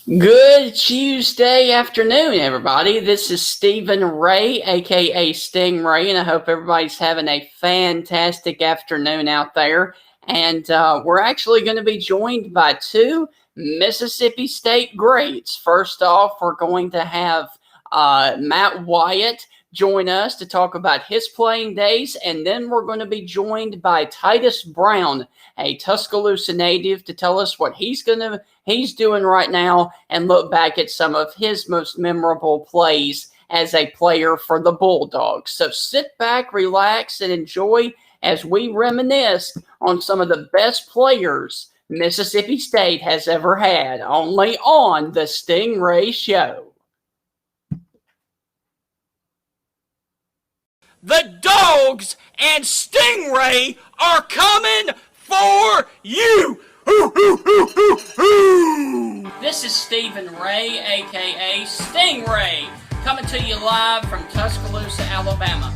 Good Tuesday afternoon, everybody. This is Stephen Ray, aka Stingray, and I hope everybody's having a fantastic afternoon out there. And we're actually going to be joined by two Mississippi State greats. First off, we're going to have Matt Wyatt join us to talk about his playing days, and then we're going to be joined by Titus Brown, a Tuscaloosa native, to tell us what he's doing right now and look back at some of his most memorable plays as a player for the Bulldogs. So sit back, relax, and enjoy as we reminisce on some of the best players Mississippi State has ever had, only on the Stingray Show. The Dogs and Stingray are coming for you! This is Stephen Ray, aka Stingray, coming to you live from Tuscaloosa, Alabama.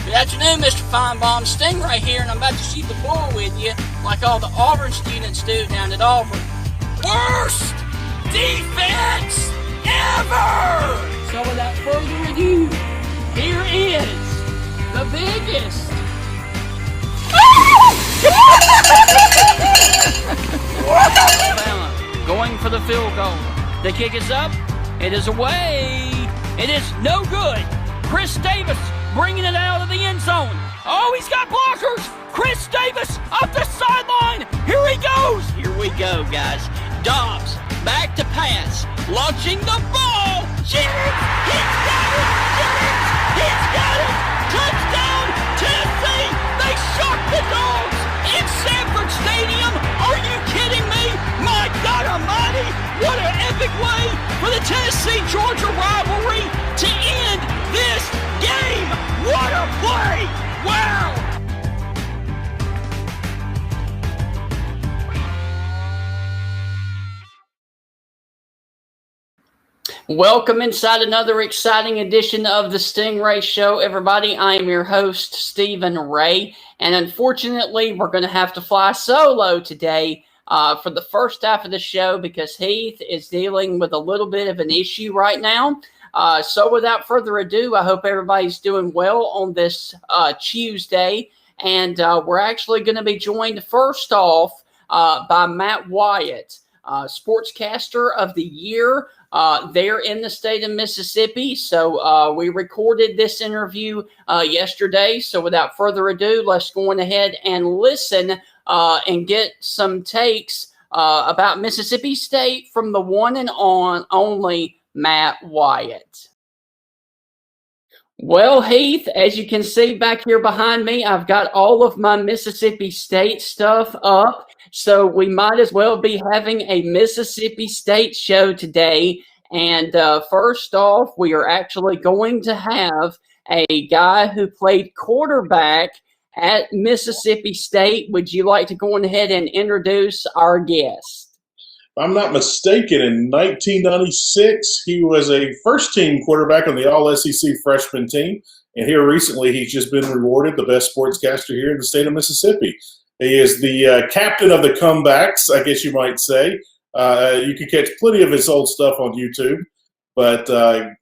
Good afternoon, Mr. Feinbaum. Stingray here, and I'm about to shoot the bull with you like all the Auburn students do down at Auburn. Worst defense ever! So without further ado, here is the biggest Alabama going for the field goal. The kick is up. It is away. It is no good. Chris Davis bringing it out of the end zone. Oh, he's got blockers. Chris Davis up the sideline. Here he goes. Here we go, guys. Dobbs back to pass. Launching the ball. Jennings, he's got it. Jennings, he's got it. Touchdown, Tennessee. They shocked the Dogs in Sanford Stadium. Are you kidding me? My God almighty, what an epic way for the Tennessee-Georgia rivalry to end this game. What a play. Wow. Welcome inside another exciting edition of the Stingray Show, everybody. I am your host, Stephen Ray, and unfortunately, we're going to have to fly solo today for the first half of the show because Heath is dealing with a little bit of an issue right now. So without further ado, I hope everybody's doing well on this Tuesday, and we're actually going to be joined first off by Matt Wyatt, Sportscaster of the Year. There in the state of Mississippi. So we recorded this interview yesterday. So without further ado, let's go on ahead and listen and get some takes about Mississippi State from the one and only Matt Wyatt. Well, Heath, as you can see back here behind me, I've got all of my Mississippi State stuff up. So we might as well be having a Mississippi State show today. And first off, we are actually going to have a guy who played quarterback at Mississippi State. Would you like to go on ahead and introduce our guest? If I'm not mistaken, in 1996, he was a first-team quarterback on the All-SEC freshman team. And here recently, he's just been rewarded the best sportscaster here in the state of Mississippi. He is the captain of the comebacks, I guess you might say. You can catch plenty of his old stuff on YouTube. But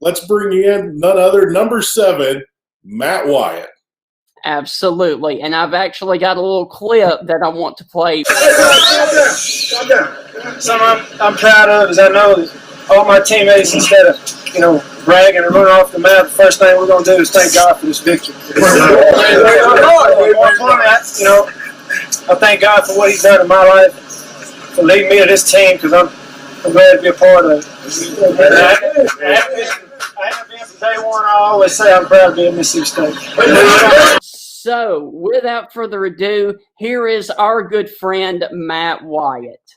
let's bring in none other, number 7, Matt Wyatt. Absolutely. And I've actually got a little clip that I want to play. Calm down. Something I'm proud of is I know all my teammates, instead of, bragging and running off the map, the first thing we're going to do is thank God for this victory. I thank God for what he's done in my life, for leading me to this team, because I'm glad to be a part of it. I have been from day one. I always say I'm proud to be a Mississippi State. So, without further ado, here is our good friend, Matt Wyatt.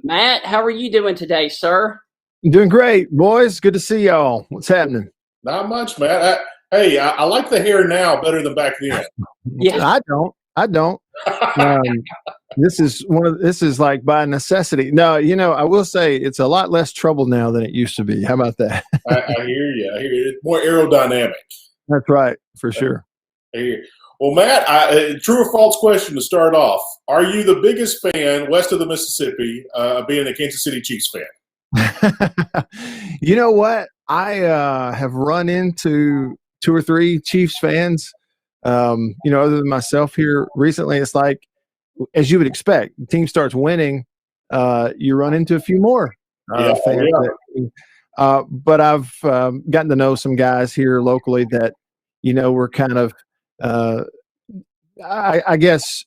Matt, how are you doing today, sir? Doing great, boys. Good to see y'all. What's happening? Not much, Matt. I like the hair now better than back then. Yeah, I don't. This is like by necessity. No, I will say it's a lot less trouble now than it used to be. How about that? I hear you. It's more aerodynamic. That's right, for sure. I hear you. Well, Matt, true or false question to start off. Are you the biggest fan west of the Mississippi being a Kansas City Chiefs fan? You know what? I have run into 2 or 3 Chiefs fans, other than myself here recently. It's like, as you would expect, the team starts winning, you run into a few more fans. But I've gotten to know some guys here locally that, were kind of, I guess,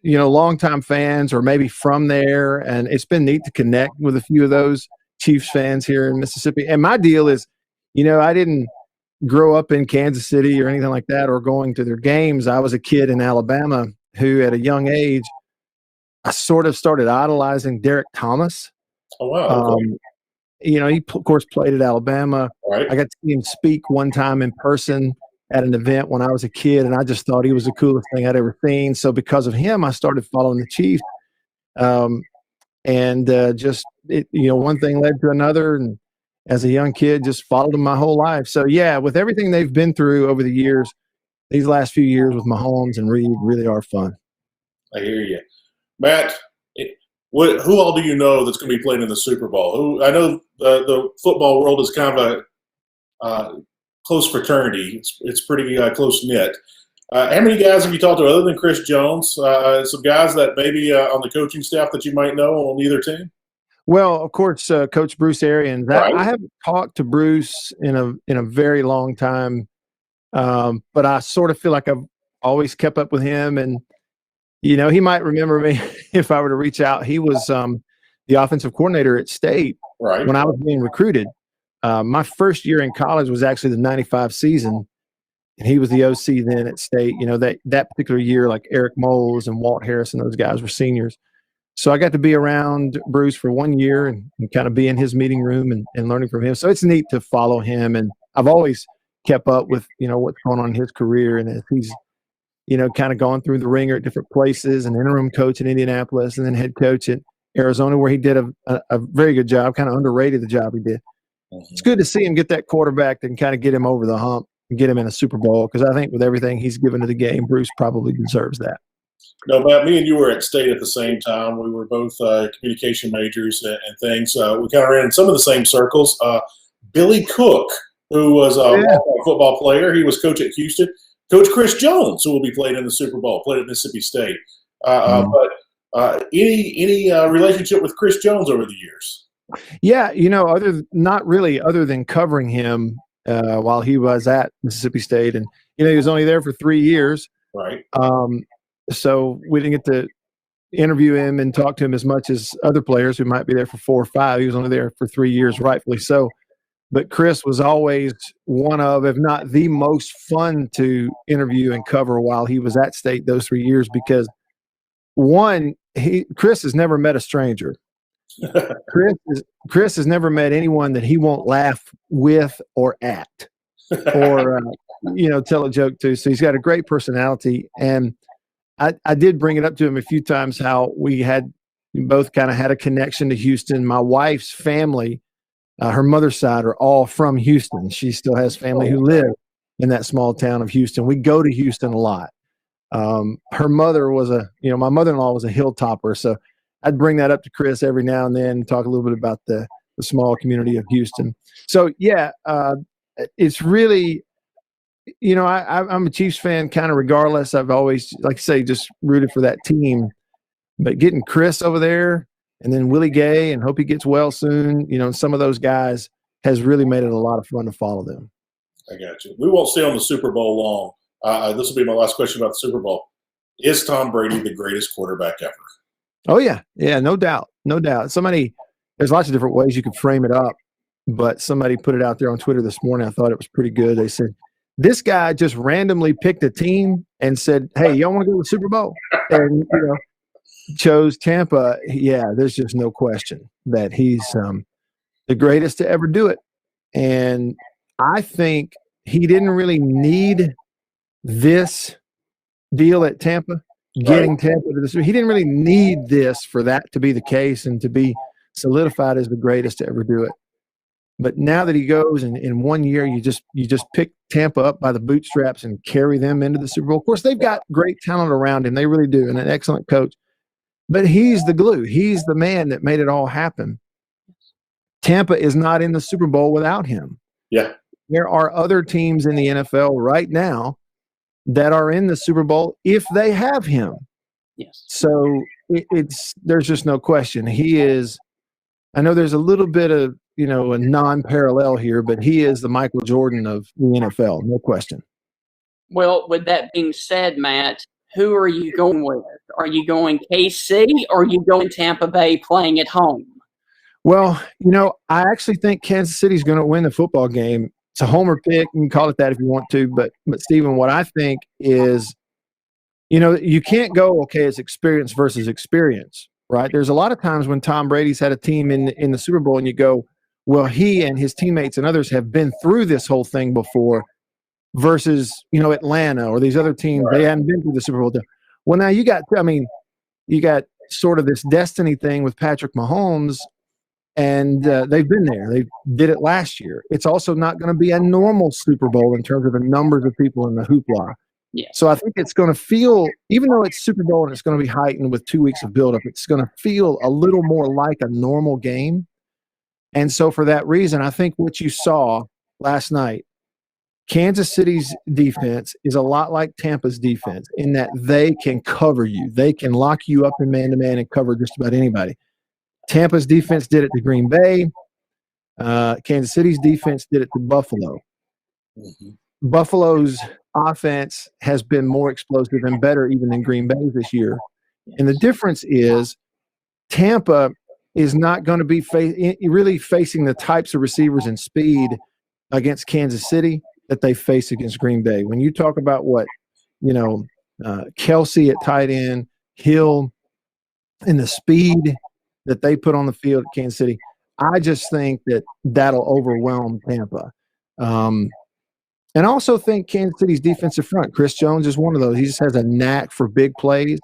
longtime fans or maybe from there. And it's been neat to connect with a few of those Chiefs fans here in Mississippi. And my deal is, I didn't grow up in Kansas City or anything like that or going to their games. I was a kid in Alabama who at a young age, I sort of started idolizing Derek Thomas. Oh, wow. He, of course, played at Alabama. Right. I got to see him speak one time in person at an event when I was a kid, and I just thought he was the coolest thing I'd ever seen. So because of him, I started following the Chiefs. One thing led to another, and as a young kid, just followed them my whole life. So, yeah, with everything they've been through over the years, these last few years with Mahomes and Reed really are fun. I hear you. Matt, who all do you know that's going to be playing in the Super Bowl? I know the football world is kind of a close fraternity. It's pretty close-knit. How many guys have you talked to other than Chris Jones? Some guys that maybe on the coaching staff that you might know on either team? Well, of course, Coach Bruce Arians. Right. I haven't talked to Bruce in a very long time, but I sort of feel like I've always kept up with him. And, he might remember me if I were to reach out. He was the offensive coordinator at State when I was being recruited. My first year in college was actually the 95 season, and he was the OC then at State. That particular year, like Eric Moles and Walt Harris and those guys were seniors. So I got to be around Bruce for 1 year and kind of be in his meeting room and learning from him. So it's neat to follow him. And I've always kept up with, what's going on in his career. And as he's, kind of gone through the ringer at different places, and interim coach in Indianapolis and then head coach at Arizona, where he did a very good job, kind of underrated the job he did. Mm-hmm. It's good to see him get that quarterback and kind of get him over the hump and get him in a Super Bowl, because I think with everything he's given to the game, Bruce probably deserves that. No, Matt, me and you were at State at the same time. We were both communication majors and things. We kind of ran in some of the same circles. Billy Cook, who was a football player, he was coach at Houston. Coach Chris Jones, who will be playing in the Super Bowl, played at Mississippi State. But any relationship with Chris Jones over the years? Yeah, other than covering him while he was at Mississippi State, and he was only there for 3 years. Right. So we didn't get to interview him and talk to him as much as other players who might be there for 4 or 5. He was only there for 3 years, rightfully so. But Chris was always one of, if not the most fun to interview and cover while he was at State those 3 years, because Chris has never met a stranger. Chris has never met anyone that he won't laugh with or at or tell a joke to. So he's got a great personality. And I did bring it up to him a few times how we both kind of had a connection to Houston. My wife's family, her mother's side, are all from Houston. She still has family who live in that small town of Houston. We go to Houston a lot. Her mother was my mother-in-law was a hilltopper. So I'd bring that up to Chris every now and then and talk a little bit about the small community of Houston. So, yeah, it's really, I'm a Chiefs fan kind of regardless. I've always, like I say, just rooted for that team. But getting Chris over there and then Willie Gay, and hope he gets well soon, some of those guys has really made it a lot of fun to follow them. I got you. We won't stay on the Super Bowl long. This will be my last question about the Super Bowl. Is Tom Brady the greatest quarterback ever? Oh, yeah. Yeah, no doubt. No doubt. There's lots of different ways you could frame it up, but somebody put it out there on Twitter this morning. I thought it was pretty good. They said, this guy just randomly picked a team and said, hey, y'all want to go to the Super Bowl? And, chose Tampa. Yeah, there's just no question that he's the greatest to ever do it. And I think he didn't really need this deal at Tampa, getting Tampa to the – he didn't really need this for that to be the case and to be solidified as the greatest to ever do it. But now that he goes and in 1 year, you just pick Tampa up by the bootstraps and carry them into the Super Bowl. Of course, they've got great talent around him. They really do, and an excellent coach. But he's the glue. He's the man that made it all happen. Tampa is not in the Super Bowl without him. Yeah. There are other teams in the NFL right now that are in the Super Bowl if they have him. Yes. So there's just no question. He is, I know there's a little bit of, a non-parallel here, but he is the Michael Jordan of the NFL, no question. Well, with that being said, Matt, who are you going with? Are you going KC or are you going Tampa Bay playing at home? Well, I actually think Kansas City's going to win the football game. It's a homer pick. You can call it that if you want to. But Stephen, what I think is, you can't go, okay, it's experience versus experience, right? There's a lot of times when Tom Brady's had a team in the Super Bowl and you go, well, he and his teammates and others have been through this whole thing before versus, Atlanta or these other teams, they hadn't been through the Super Bowl. Well, now you got sort of this destiny thing with Patrick Mahomes. And they've been there. They did it last year. It's also not going to be a normal Super Bowl in terms of the numbers of people in the hoopla. Yeah. So I think it's going to feel, even though it's Super Bowl and it's going to be heightened with 2 weeks of buildup, it's going to feel a little more like a normal game. And so for that reason, I think what you saw last night, Kansas City's defense is a lot like Tampa's defense in that they can cover you. They can lock you up in man-to-man and cover just about anybody. Tampa's defense did it to Green Bay. Kansas City's defense did it to Buffalo. Mm-hmm. Buffalo's offense has been more explosive and better even than Green Bay's this year. And the difference is Tampa is not going to be really facing the types of receivers and speed against Kansas City that they face against Green Bay. When you talk about Kelsey at tight end, Hill, and the speed that they put on the field at Kansas City, I just think that'll overwhelm Tampa. And I also think Kansas City's defensive front, Chris Jones is one of those. He just has a knack for big plays.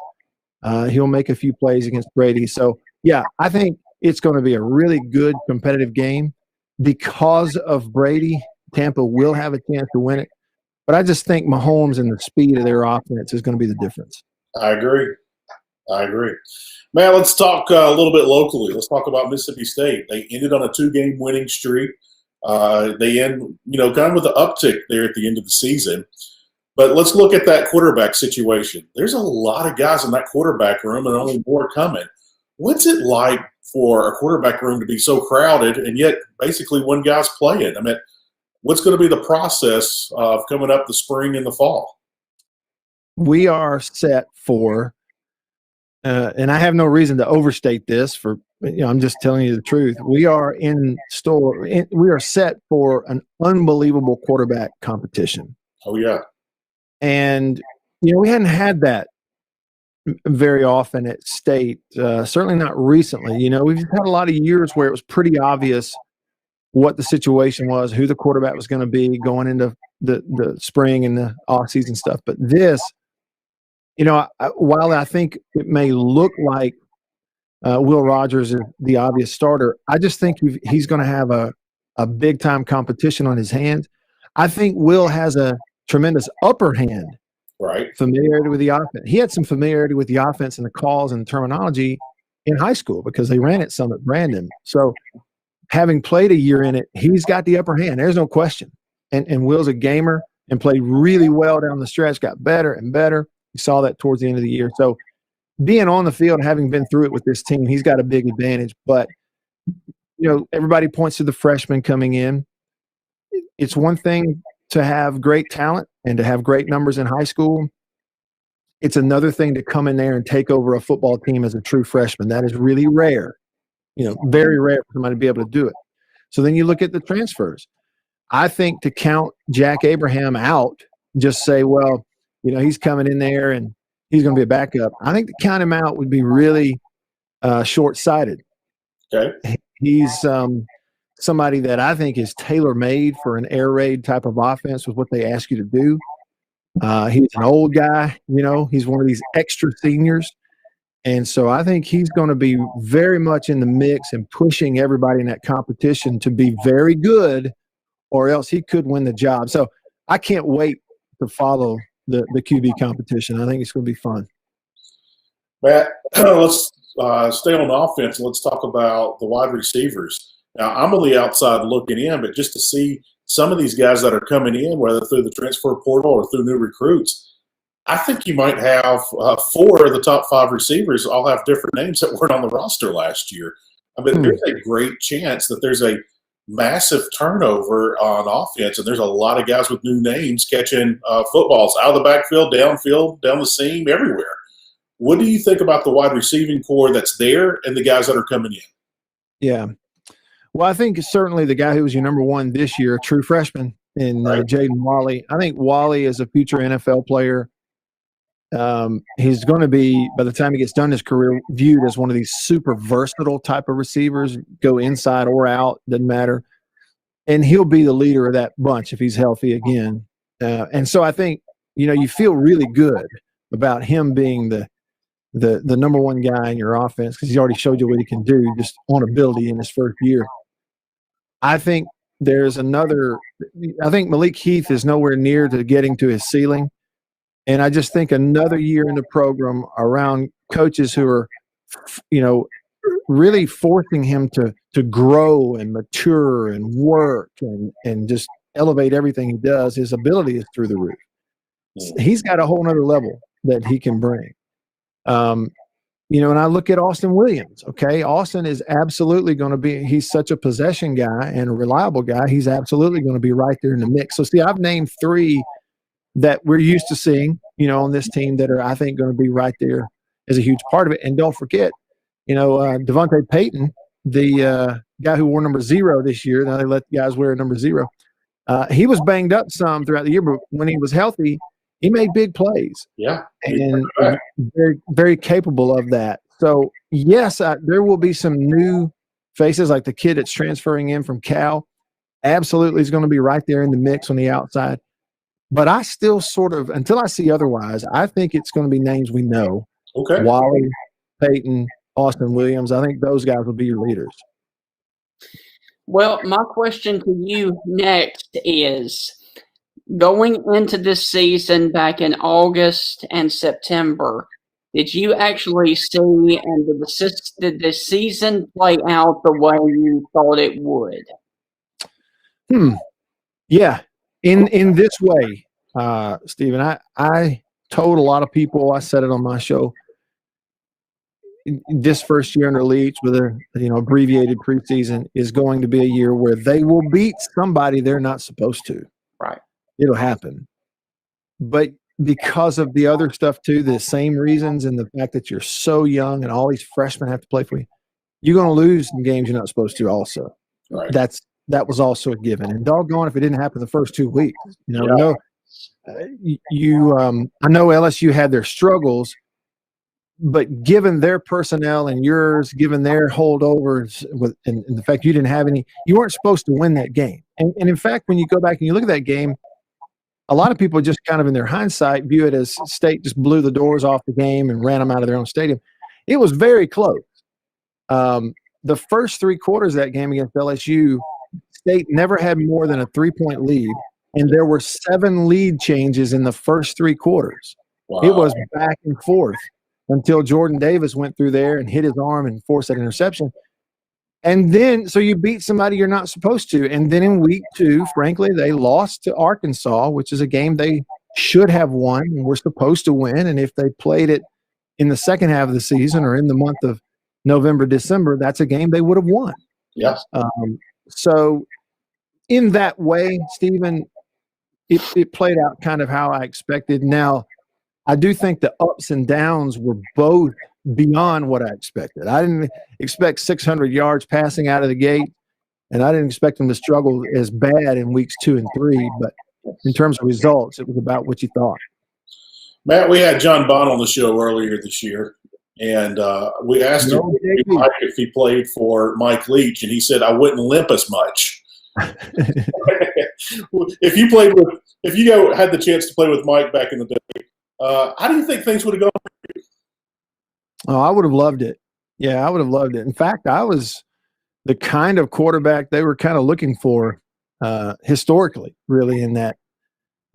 He'll make a few plays against Brady. So, yeah, I think it's going to be a really good competitive game. Because of Brady, Tampa will have a chance to win it. But I just think Mahomes and the speed of their offense is going to be the difference. I agree. Man, let's talk a little bit locally. Let's talk about Mississippi State. They ended on a 2-game winning streak. They end, kind of with an uptick there at the end of the season. But let's look at that quarterback situation. There's a lot of guys in that quarterback room and only more coming. What's it like for a quarterback room to be so crowded and yet basically one guy's playing? I mean, what's going to be the process of coming up the spring and the fall? We are set for and I have no reason to overstate this I'm just telling you the truth. We are we are set for an unbelievable quarterback competition. Oh, yeah. And, we hadn't had that very often at State, certainly not recently. We've had a lot of years where it was pretty obvious what the situation was, who the quarterback was going to be going into the spring and the off-season stuff. But this, while I think it may look like Will Rogers is the obvious starter, I just think he's going to have a big-time competition on his hands. I think Will has a tremendous upper hand. Right. Familiarity with the offense. He had some familiarity with the offense and the calls and the terminology in high school because they ran it some at Brandon. So having played a year in it, he's got the upper hand. There's no question. And Will's a gamer and played really well down the stretch, got better and better. You saw that towards the end of the year. So being on the field, having been through it with this team, he's got a big advantage. But, everybody points to the freshmen coming in. It's one thing to have great talent and to have great numbers in high school. It's another thing to come in there and take over a football team as a true freshman. That is really rare, very rare for somebody to be able to do it. So then you look at the transfers. I think to count Jack Abraham out, just say, well, he's coming in there and he's going to be a backup. I think to count him out would be really short-sighted. Okay. He's somebody that I think is tailor-made for an air raid type of offense with what they ask you to do. He's an old guy, he's one of these extra seniors. And so I think he's going to be very much in the mix and pushing everybody in that competition to be very good, or else he could win the job. So I can't wait to follow the QB competition. I think it's going to be fun. Matt, let's stay on offense. Let's talk about the wide receivers. Now, I'm on the outside looking in, but just to see some of these guys that are coming in, whether through the transfer portal or through new recruits, I think you might have 4 of the top 5 receivers all have different names that weren't on the roster last year. I mean, there's a great chance that there's a massive turnover on offense, and there's a lot of guys with new names catching footballs out of the backfield, downfield, down the seam, everywhere. What do you think about the wide receiving core that's there and the guys that are coming in? Yeah. Well, I think certainly the guy who was your number 1 this year, a true freshman, in Jaden Walley. I think Walley is a future NFL player. He's going to be, by the time he gets done his career, viewed as one of these super versatile type of receivers, go inside or out, doesn't matter. And he'll be the leader of that bunch if he's healthy again. And so I think, you feel really good about him being the number 1 guy in your offense because he's already showed you what he can do just on ability in his first year. I think I think Malik Heath is nowhere near to getting to his ceiling. And I just think another year in the program around coaches who are, really forcing him to grow and mature and work and just elevate everything he does, his ability is through the roof. He's got a whole nother level that he can bring. And I look at Austin Williams, okay? Austin is absolutely going to be – he's such a possession guy and a reliable guy. He's absolutely going to be right there in the mix. So, see, I've named 3 that we're used to seeing, on this team that are, I think, going to be right there as a huge part of it. And don't forget, Devontae Payton, the guy who wore number 0 this year. Now they let guys wear number 0. He was banged up some throughout the year, but when he was healthy, he made big plays. Yeah. And very, very capable of that. So, yes, there will be some new faces like the kid that's transferring in from Cal. Absolutely is going to be right there in the mix on the outside. But I still sort of, until I see otherwise, I think it's going to be names we know. Okay. Wally, Peyton, Austin Williams. I think those guys will be your leaders. Well, my question to you next is, going into this season back in August and September, did you actually see and did the season play out the way you thought it would? Yeah. In this way, Stephen, I told a lot of people, I said it on my show, this first year under Leach with a abbreviated preseason is going to be a year where they will beat somebody they're not supposed to. Right. It'll happen. But because of the other stuff too, the same reasons and the fact that you're so young and all these freshmen have to play for you, you're going to lose some games you're not supposed to also. Right. That was also a given. And doggone if it didn't happen the first 2 weeks. I know LSU had their struggles, but given their personnel and yours, given their holdovers and the fact you didn't have any, you weren't supposed to win that game. And in fact, when you go back and you look at that game, a lot of people just kind of in their hindsight view it as State just blew the doors off the game and ran them out of their own stadium. It was very close. The first 3 quarters of that game against LSU, State never had more than a 3-point lead, and there were 7 lead changes in the first 3 quarters. Wow. It was back and forth until Jordan Davis went through there and hit his arm and forced that interception. And then, so you beat somebody you're not supposed to. And then in week 2, frankly, they lost to Arkansas, which is a game they should have won and were supposed to win. And if they played it in the second half of the season or in the month of November, December, that's a game they would have won. Yes. So in that way, Stephen, it played out kind of how I expected. Now, I do think the ups and downs were both beyond what I expected. I didn't expect 600 yards passing out of the gate, and I didn't expect them to struggle as bad in weeks 2 and 3. But in terms of results, it was about what you thought. Matt, we had John Bond on the show earlier this year, and we asked him if he played for Mike Leach, and he said, "I wouldn't limp as much." If you had the chance to play with Mike back in the day, how do you think things would have gone for you? Oh, I would have loved it. Yeah, I would have loved it. In fact, I was the kind of quarterback they were kind of looking for historically, really, in that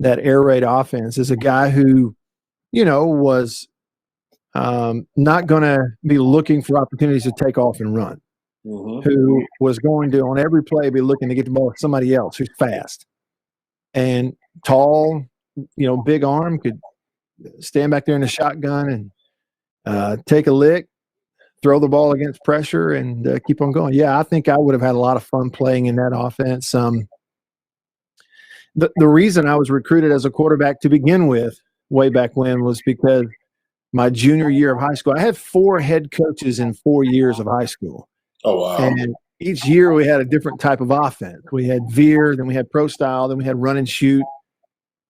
air raid offense, is a guy who, was not going to be looking for opportunities to take off and run. who was going to, on every play, be looking to get the ball to somebody else who's fast and tall, big arm, could stand back there in the shotgun and take a lick, throw the ball against pressure, and keep on going. Yeah, I think I would have had a lot of fun playing in that offense. The reason I was recruited as a quarterback to begin with way back when was because my junior year of high school, I had 4 head coaches in 4 years of high school. Oh, wow. And each year we had a different type of offense. We had veer, then we had pro style, then we had run and shoot,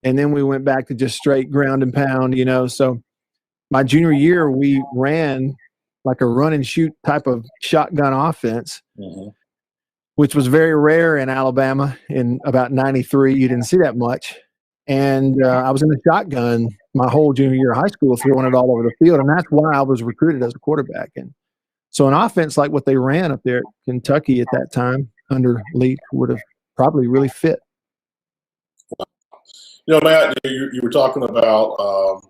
and then we went back to just straight ground and pound, So my junior year, we ran like a run and shoot type of shotgun offense, which was very rare in Alabama in about 93. You didn't see that much. And I was in the shotgun my whole junior year of high school, throwing it all over the field. And that's why I was recruited as a quarterback. And so an offense like what they ran up there at Kentucky at that time under Leach would have probably really fit. Matt, you were talking about,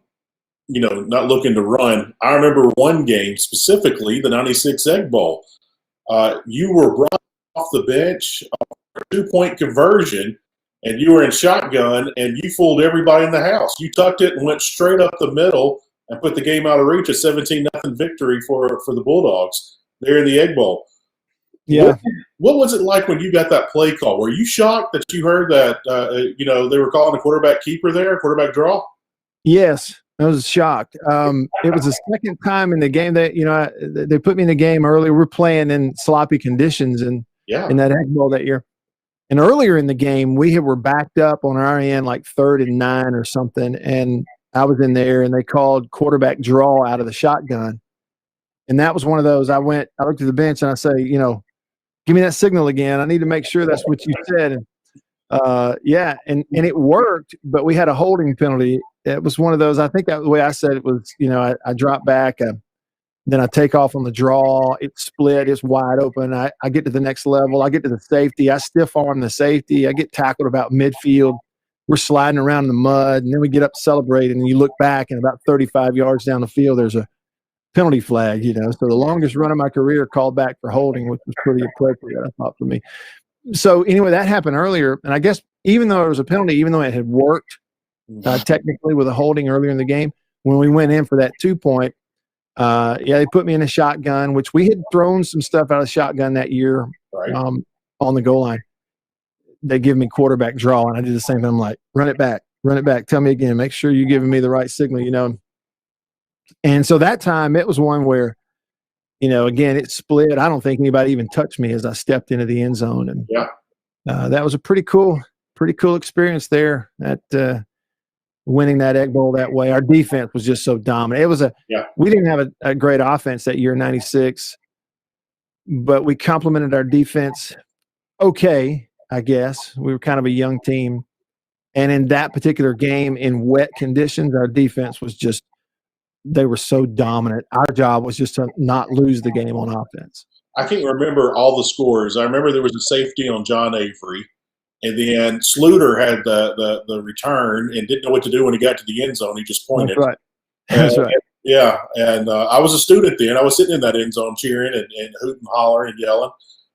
not looking to run. I remember one game specifically, the 96 Egg Bowl. You were brought off the bench for a 2-point conversion, and you were in shotgun, and you fooled everybody in the house. You tucked it and went straight up the middle and put the game out of reach, a 17-0 victory for the Bulldogs there in the Egg Bowl. Yeah. What was it like when you got that play call? Were you shocked that you heard that, they were calling a quarterback keeper there, quarterback draw? Yes, I was shocked. It was the second time in the game that, they put me in the game early. We're playing in sloppy conditions in that Egg Bowl that year. And earlier in the game, we were backed up on our end like 3rd and 9 or something. And I was in there, and they called quarterback draw out of the shotgun. And that was one of those. I looked at the bench, and I say, give me that signal again. I need to make sure that's what you said. And and it worked, but we had a holding penalty. It was one of those. I think that the way I said it was, I dropped back, then I take off on the draw. It's split. It's wide open. I get to the next level. I get to the safety. I stiff arm the safety. I get tackled about midfield. We're sliding around in the mud, and then we get up celebrating, and you look back, and about 35 yards down the field, there's a penalty flag, So the longest run of my career called back for holding, which was pretty appropriate, I thought, for me. So anyway, that happened earlier, and I guess even though it was a penalty, even though it had worked technically with a holding earlier in the game, when we went in for that 2-point, they put me in a shotgun, which we had thrown some stuff out of shotgun that year on the goal line. They give me quarterback draw, and I did the same thing. I'm like, run it back, tell me again, make sure you're giving me the right signal, And so that time it was one where, again, it split. I don't think anybody even touched me as I stepped into the end zone. And that was a pretty cool experience there at winning that Egg Bowl that way. Our defense was just so dominant. It was we didn't have a great offense that year, 96, but we complemented our defense okay, I guess. We were kind of a young team. And in that particular game, in wet conditions, our defense was just, they were so dominant. Our job was just to not lose the game on offense. I can't remember all the scores. I remember there was a safety on John Avery, and then Sluter had the return and didn't know what to do when he got to the end zone. He just pointed. That's right. That's right. Yeah, and I was a student then. I was sitting in that end zone cheering and hooting and hollering and yelling.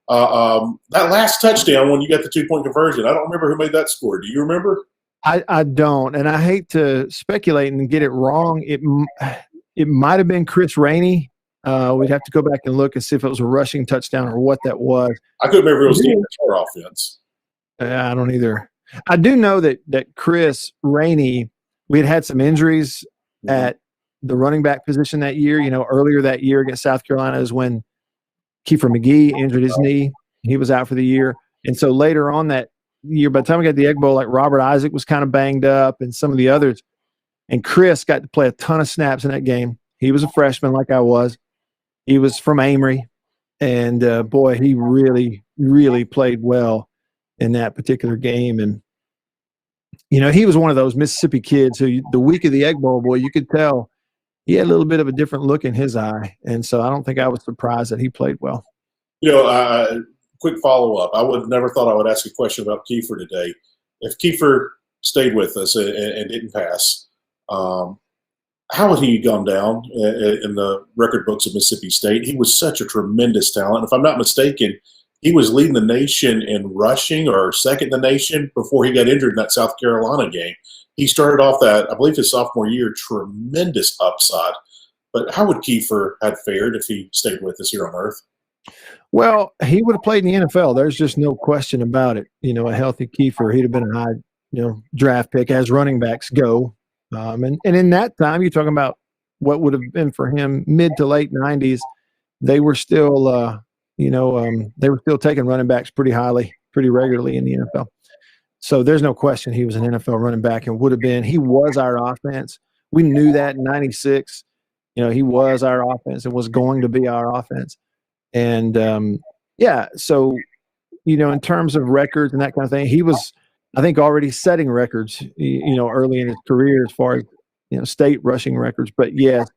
That last touchdown when you got the 2-point conversion, I don't remember who made that score. Do you remember? I don't, and I hate to speculate and get it wrong. It might have been Chris Rainey. We'd have to go back and look and see if it was a rushing touchdown or what that was. I couldn't remember if it was defense or offense. I don't either. I do know that Chris Rainey, we had some injuries at the running back position that year. Earlier that year against South Carolina is when Kiefer McGee injured his knee. He was out for the year. And so later on that year, by the time we got the Egg Bowl, like Robert Isaac was kind of banged up and some of the others. And Chris got to play a ton of snaps in that game. He was a freshman like I was. He was from Amory. And, boy, he really, really played well in that particular game. And, he was one of those Mississippi kids who the week of the Egg Bowl, boy, you could tell he had a little bit of a different look in his eye. And so I don't think I was surprised that he played well. Quick follow-up. I would never thought I would ask a question about Kiefer today. If Kiefer stayed with us and didn't pass, how had he gone down in the record books of Mississippi State? He was such a tremendous talent. If I'm not mistaken, he was leading the nation in rushing or second in the nation before he got injured in that South Carolina game. He started off that, I believe his sophomore year, tremendous upside. But how would Kiefer have fared if he stayed with us here on Earth? Well, he would have played in the NFL. There's just no question about it. A healthy Kiefer, he'd have been a high, draft pick as running backs go. And in that time, you're talking about what would have been for him mid to late 90s. They were still, they were still taking running backs pretty highly, pretty regularly in the NFL. So there's no question he was an NFL running back and would have been. He was our offense. We knew that in 96. He was our offense and was going to be our offense. And, so, in terms of records and that kind of thing, he was, I think, already setting records, early in his career as far as, state rushing records. But, yes,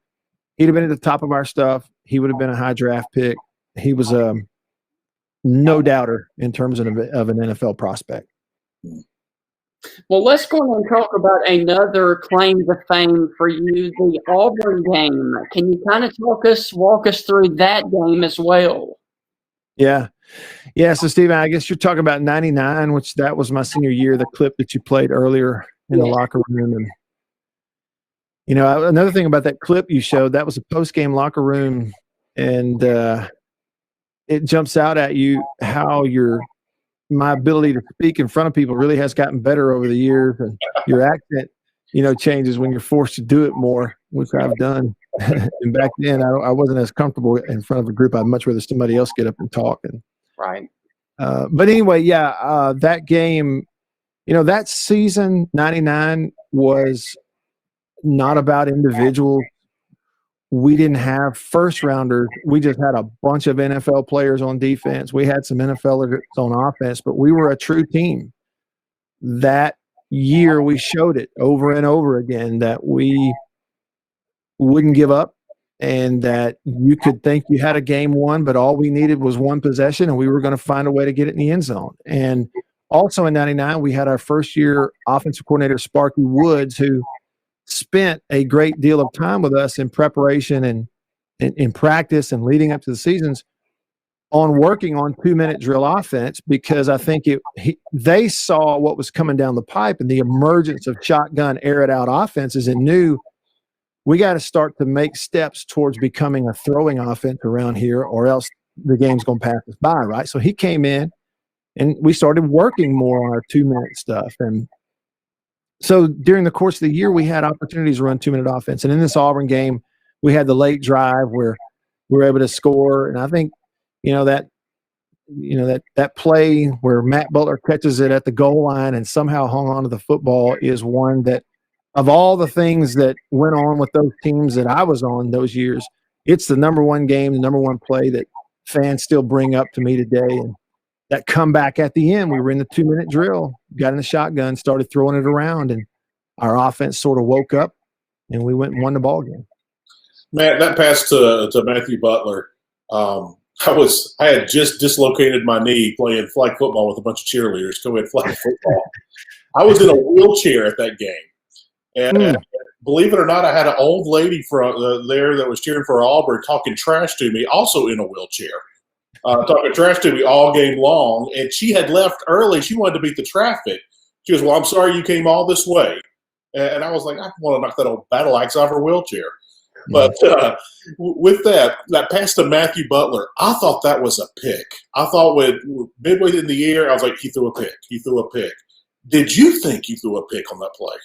he'd have been at the top of our stuff. He would have been a high draft pick. He was no doubter in terms of an NFL prospect. Well, let's go on and talk about another claim to fame for you, the Auburn game. Can you kind of walk us through that game as well? Yeah. So, Steven, I guess you're talking about 99, which that was my senior year, the clip that you played earlier in the locker room. And, another thing about that clip you showed, that was a post-game locker room, and it jumps out at you how my ability to speak in front of people really has gotten better over the years, and your accent, changes when you're forced to do it more, which I've done. And back then, I wasn't as comfortable in front of a group. I'd much rather somebody else get up and talk. And right. But anyway, that game, that season, 99, was not about individuals. We didn't have first rounders. We just had a bunch of NFL players on defense. We had some NFLers on offense, but we were a true team. That year, we showed it over and over again that we wouldn't give up and that you could think you had a game won, but all we needed was one possession, and we were going to find a way to get it in the end zone. And also in 99, we had our first year offensive coordinator, Sparky Woods, who spent a great deal of time with us in preparation and in practice and leading up to the seasons on working on 2-minute drill offense, because I think they saw what was coming down the pipe and the emergence of shotgun air it out offenses and knew we got to start to make steps towards becoming a throwing offense around here, or else the game's going to pass us by, right? So he came in and we started working more on our 2-minute stuff. And so during the course of the year, we had opportunities to run 2-minute offense. And in this Auburn game, we had the late drive where we were able to score. And I think, that play where Matt Butler catches it at the goal line and somehow hung on to the football is one that, of all the things that went on with those teams that I was on those years, it's the number one game, the number one play that fans still bring up to me today. And that comeback at the end, we were in the 2-minute drill, got in the shotgun, started throwing it around, and our offense sort of woke up, and we went and won the ball game. Matt, that pass to Matthew Butler, I had just dislocated my knee playing flag football with a bunch of cheerleaders, co-ed flag football. I was in a wheelchair at that game. And believe it or not, I had an old lady from there that was cheering for Auburn talking trash to me, also in a wheelchair. Talking trash to me all game long, and she had left early. She wanted to beat the traffic. She goes, "Well, I'm sorry you came all this way." And I was like, I want to knock that old battle axe off her wheelchair. But with that pass to Matthew Butler, I thought that was a pick. I thought midway in the year, I was like, he threw a pick. He threw a pick. Did you think you threw a pick on that play?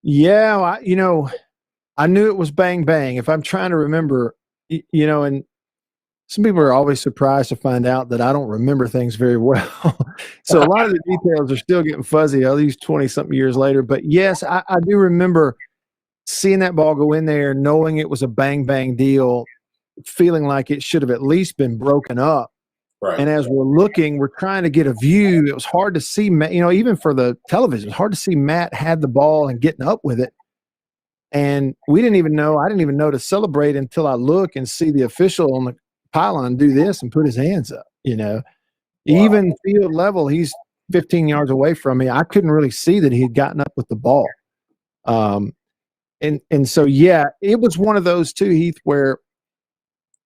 Yeah, I knew it was bang, bang. If I'm trying to remember, and some people are always surprised to find out that I don't remember things very well. So a lot of the details are still getting fuzzy all these 20-something years later. But, yes, I do remember seeing that ball go in there, knowing it was a bang, bang deal, feeling like it should have at least been broken up. Right. And as we're looking, we're trying to get a view. It was hard to see, even for the television, it was hard to see Matt had the ball and getting up with it. And I didn't even know to celebrate until I look and see the official on the pylon do this and put his hands up, Wow. Even field level, he's 15 yards away from me. I couldn't really see that he had gotten up with the ball. And so, yeah, it was one of those too, Heath, where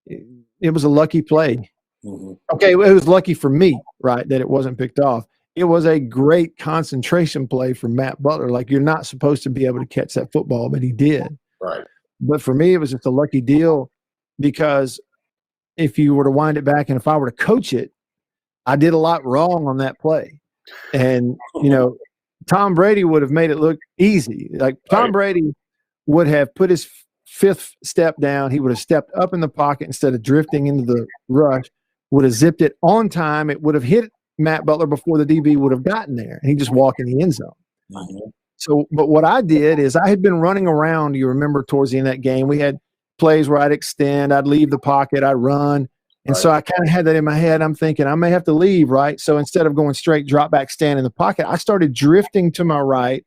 it was a lucky play. Mm-hmm. Okay, it was lucky for me, right, that it wasn't picked off. It was a great concentration play from Matt Butler. Like, you're not supposed to be able to catch that football, but he did. Right. But for me, it was just a lucky deal, because if you were to wind it back and if I were to coach it, I did a lot wrong on that play. And, Tom Brady would have made it look easy. Like, Tom Brady would have put his fifth step down. He would have stepped up in the pocket instead of drifting into the rush, would have zipped it on time. It would have hit Matt Butler before the DB would have gotten there, and he just walked in the end zone. Mm-hmm. So, but what I did is I had been running around, you remember, towards the end of that game. We had plays where I'd extend, I'd leave the pocket, I'd run. And so I kind of had that in my head. I'm thinking I may have to leave, right? So instead of going straight, drop back, stand in the pocket, I started drifting to my right,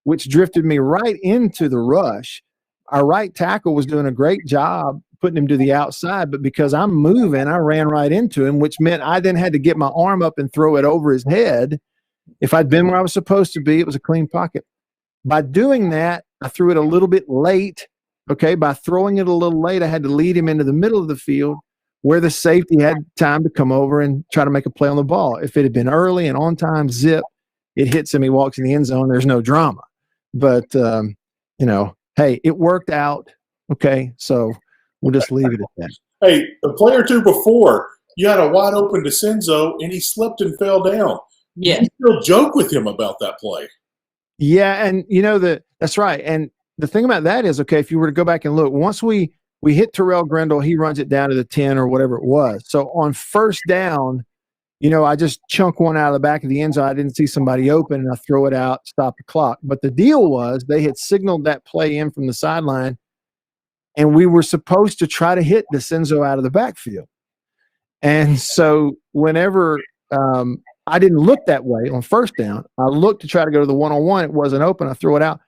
which drifted me right into the rush. Our right tackle was doing a great job putting him to the outside, but because I'm moving, I ran right into him, which meant I then had to get my arm up and throw it over his head. If I'd been where I was supposed to be, it was a clean pocket. By doing that, I threw it a little bit late. Okay, by throwing it a little late, I had to lead him into the middle of the field where the safety had time to come over and try to make a play on the ball. If it had been early and on time, zip, it hits him, he walks in the end zone, there's no drama. But, hey, it worked out. Okay, so we'll just leave it at that. Hey, a play or two before, you had a wide open DeCenzo, and he slipped and fell down. Yeah. You still joke with him about that play. Yeah, and that's right. And the thing about that is, okay, if you were to go back and look, once we hit Terrell Grindle, he runs it down to the 10 or whatever it was. So on first down, I just chunk one out of the back of the end zone. I didn't see somebody open, and I throw it out, stop the clock. But the deal was they had signaled that play in from the sideline, and we were supposed to try to hit DeCenzo out of the backfield. And so whenever I didn't look that way on first down, I looked to try to go to the one-on-one. It wasn't open. I threw it out.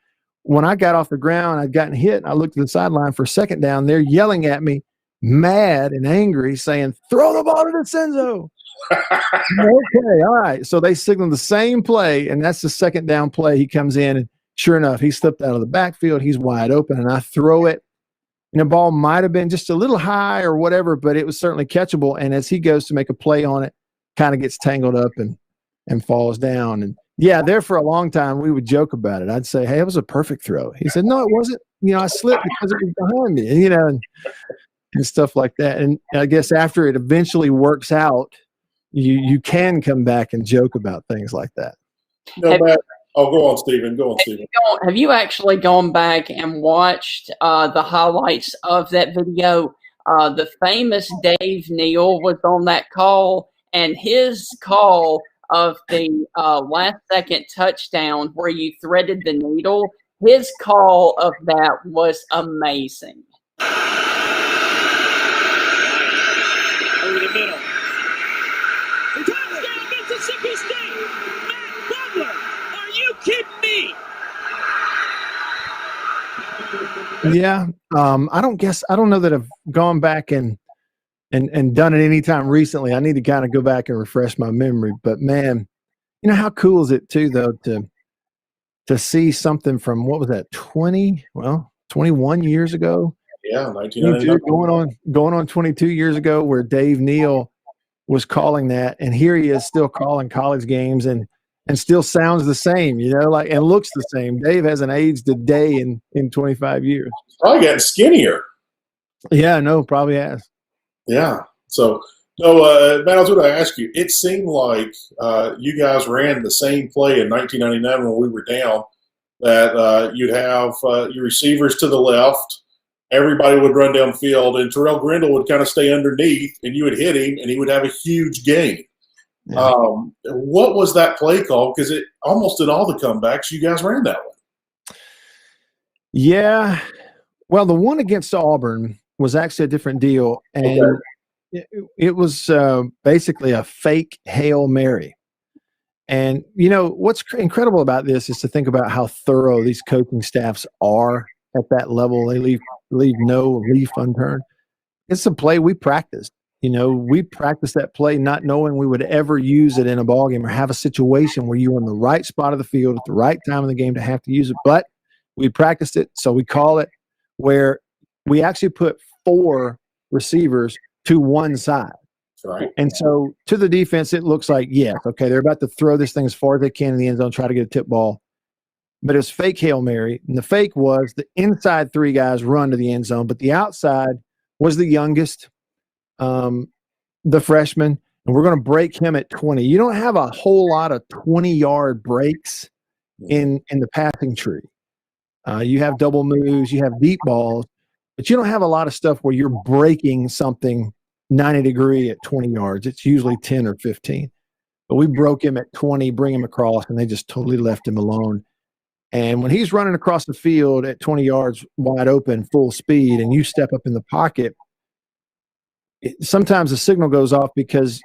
When I got off the ground, I'd gotten hit, and I looked to the sideline for second down. They're yelling at me, mad and angry, saying, "Throw the ball to DeCenzo." Okay, all right. So they signaled the same play, and that's the second down play. He comes in, and sure enough, he slipped out of the backfield. He's wide open, and I throw it. And the ball might have been just a little high or whatever, but it was certainly catchable. And as he goes to make a play on it, kind of gets tangled up and falls down. And yeah, there for a long time, we would joke about it. I'd say, "Hey, it was a perfect throw." He said, "No, it wasn't. I slipped because it was behind me," and stuff like that. And I guess after it eventually works out, you can come back and joke about things like that. Matt, go on, Stephen. Go on, Stephen. Have you actually gone back and watched the highlights of that video? The famous Dave Neal was on that call, and his call of the last-second touchdown where you threaded the needle, his call of that was amazing. Over the middle. Touchdown, Mississippi State! Matt Butler! Are you kidding me? Yeah. I don't know that I've gone back and done it anytime recently. I need to kind of go back and refresh my memory. But man, how cool is it too, though, to see something from, what was that, 21 years ago? Yeah, 1999. Going on 22 years ago, where Dave Neal was calling that, and here he is still calling college games and still sounds the same, and looks the same. Dave hasn't aged a day in 25 years. Probably gotten skinnier. Yeah, no, probably has. Yeah. So, no, Matt, I was going to ask you, it seemed like you guys ran the same play in 1999 when we were down, that you'd have your receivers to the left, everybody would run downfield, and Terrell Grindle would kind of stay underneath, and you would hit him, and he would have a huge gain. Yeah. What was that play called? Because it almost in all the comebacks, you guys ran that one. Yeah. Well, the one against Auburn was actually a different deal, and it was basically a fake Hail Mary. And, what's incredible about this is to think about how thorough these coaching staffs are at that level. They leave no leaf unturned. It's a play we practiced. We practiced that play not knowing we would ever use it in a ballgame or have a situation where you were in the right spot of the field at the right time of the game to have to use it. But We practiced it, so we call it where we actually put 4 receivers to one side. Right. And so to the defense, it looks like, yes, okay, they're about to throw this thing as far as they can in the end zone, try to get a tip ball. But it was fake Hail Mary. And the fake was the inside 3 guys run to the end zone, but the outside was the youngest, the freshman, and we're going to break him at 20. You don't have a whole lot of 20-yard breaks in the passing tree. You have double moves, you have deep balls, but you don't have a lot of stuff where you're breaking something 90 degree at 20 yards. It's usually 10 or 15. But we broke him at 20, bring him across, and they just totally left him alone. And when he's running across the field at 20 yards wide open, full speed, and you step up in the pocket, sometimes the signal goes off because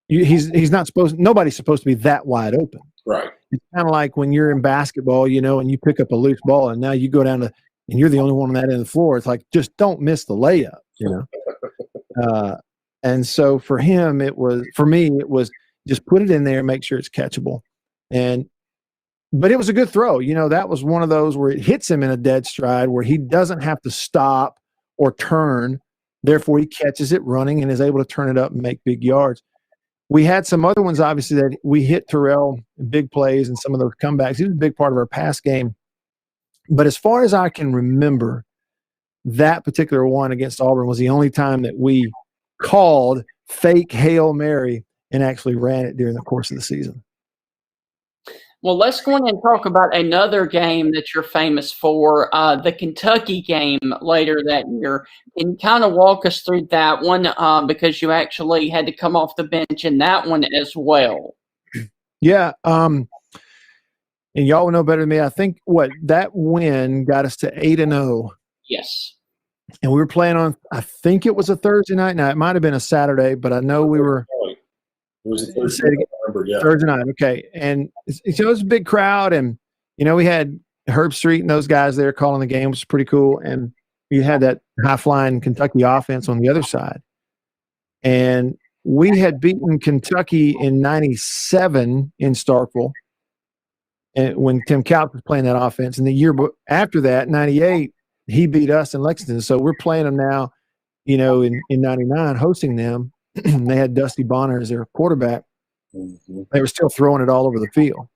he's not supposed – nobody's supposed to be that wide open. Right. It's kind of like when you're in basketball, you know, and you pick up a loose ball, and now you go down to – and you're the only one on that end of the floor. It's like, just don't miss the layup, you know. And so for him, for me, it was just put it in there and make sure it's catchable. But it was a good throw. You know, that was one of those where it hits him in a dead stride where he doesn't have to stop or turn. Therefore, he catches it running and is able to turn it up and make big yards. We had some other ones, obviously, that we hit Terrell in big plays and some of those comebacks. He was a big part of our pass game. But as far as I can remember, that particular one against Auburn was the only time that we called fake Hail Mary and actually ran it during the course of the season. Well, let's go on and talk about another game that you're famous for, the Kentucky game later that year. Can you kind of walk us through that one because you actually had to come off the bench in that one as well? Yeah. And y'all will know better than me. I think that win got us to 8-0. Yes. And we were playing on, I think it was a Thursday night. Now, it might have been a Saturday, but I know we were. It was a Thursday night, I remember, yeah. Thursday night, okay. And so it was a big crowd. And, you know, we had Herb Street and those guys there calling the game, which was pretty cool. And you had that high-flying Kentucky offense on the other side. And we had beaten Kentucky in 97 in Starkville. And when Tim Couch was playing that offense, and the year after that, 98, he beat us in Lexington. So we're playing them now, you know, in 99, hosting them. They had Dusty Bonner as their quarterback. Mm-hmm. They were still throwing it all over the field.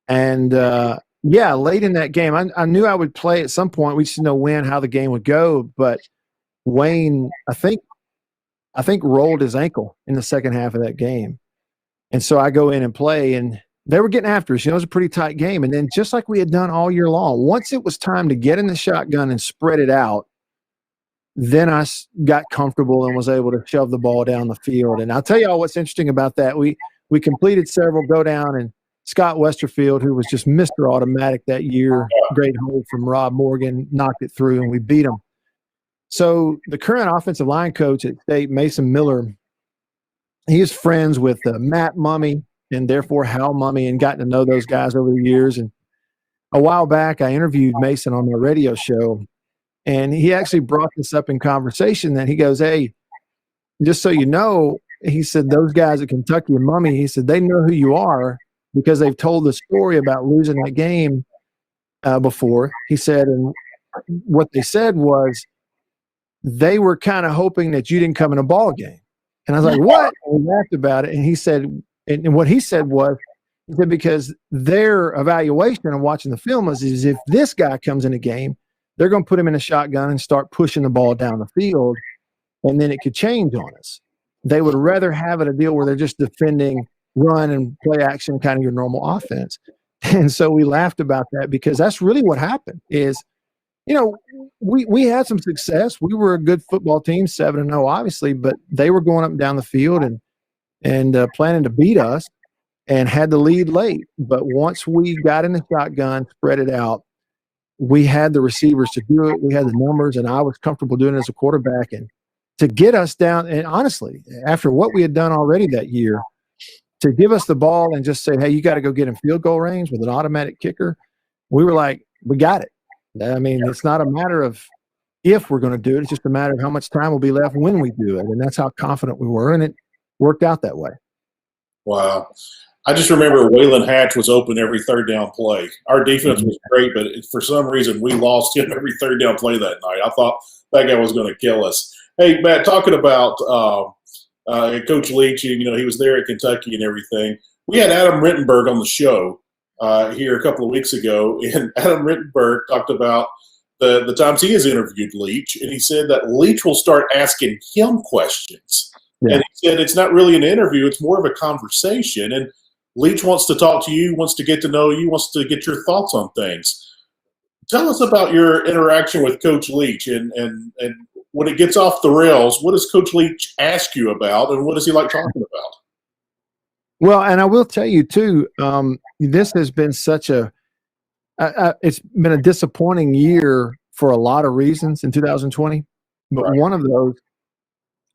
And, late in that game, I knew I would play at some point. We just didn't know when, how the game would go. But Wayne, I think rolled his ankle in the second half of that game. And so I go in and play, and they were getting after us. You know, it was a pretty tight game. And then just like we had done all year long, once it was time to get in the shotgun and spread it out, then I got comfortable and was able to shove the ball down the field. And I'll tell you all what's interesting about that. We completed several go down, and Scott Westerfield, who was just Mr. Automatic that year, great hold from Rob Morgan, knocked it through, and we beat him. So the current offensive line coach at State, Mason Miller, he is friends with Matt Mummy, and therefore Hal Mummy, and gotten to know those guys over the years. And a while back, I interviewed Mason on my radio show, and he actually brought this up in conversation that he goes, "Hey, just so you know," he said, "those guys at Kentucky and Mummy," he said, "they know who you are because they've told the story about losing that game before." He said, and what they said was they were kind of hoping that you didn't come in a ball game. And I was like, "What?" And we laughed about it. And he said, and what he said was, he said, because their evaluation of watching the film is if this guy comes in a game, they're going to put him in a shotgun and start pushing the ball down the field, and then it could change on us. They would rather have it a deal where they're just defending, run, and play action, kind of your normal offense. And so we laughed about that because that's really what happened is, you know, we had some success. We were a good football team, 7-0, obviously, but they were going up and down the field and planning to beat us and had the lead late. But once we got in the shotgun, spread it out, we had the receivers to do it. We had the numbers, and I was comfortable doing it as a quarterback. And to get us down, and honestly, after what we had done already that year, to give us the ball and just say, "Hey, you got to go get in field goal range with an automatic kicker," we were like, we got it. I mean, it's not a matter of if we're going to do it. It's just a matter of how much time will be left when we do it. And that's how confident we were, and it worked out that way. Wow. I just remember Waylon Hatch was open every third down play. Our defense was great, but for some reason we lost him every third down play that night. I thought that guy was going to kill us. Hey, Matt, talking about Coach Leach, he was there at Kentucky and everything. We had Adam Rittenberg on the show here a couple of weeks ago, and Adam Rittenberg talked about the times he has interviewed Leach, and he said that Leach will start asking him questions. Yeah. And he said it's not really an interview, it's more of a conversation. And Leach wants to talk to you, wants to get to know you, wants to get your thoughts on things. Tell us about your interaction with Coach Leach, and when it gets off the rails, what does Coach Leach ask you about, and what does he like talking about? Well, and I will tell you too, this has been it's been a disappointing year for a lot of reasons in 2020. But right. One of those,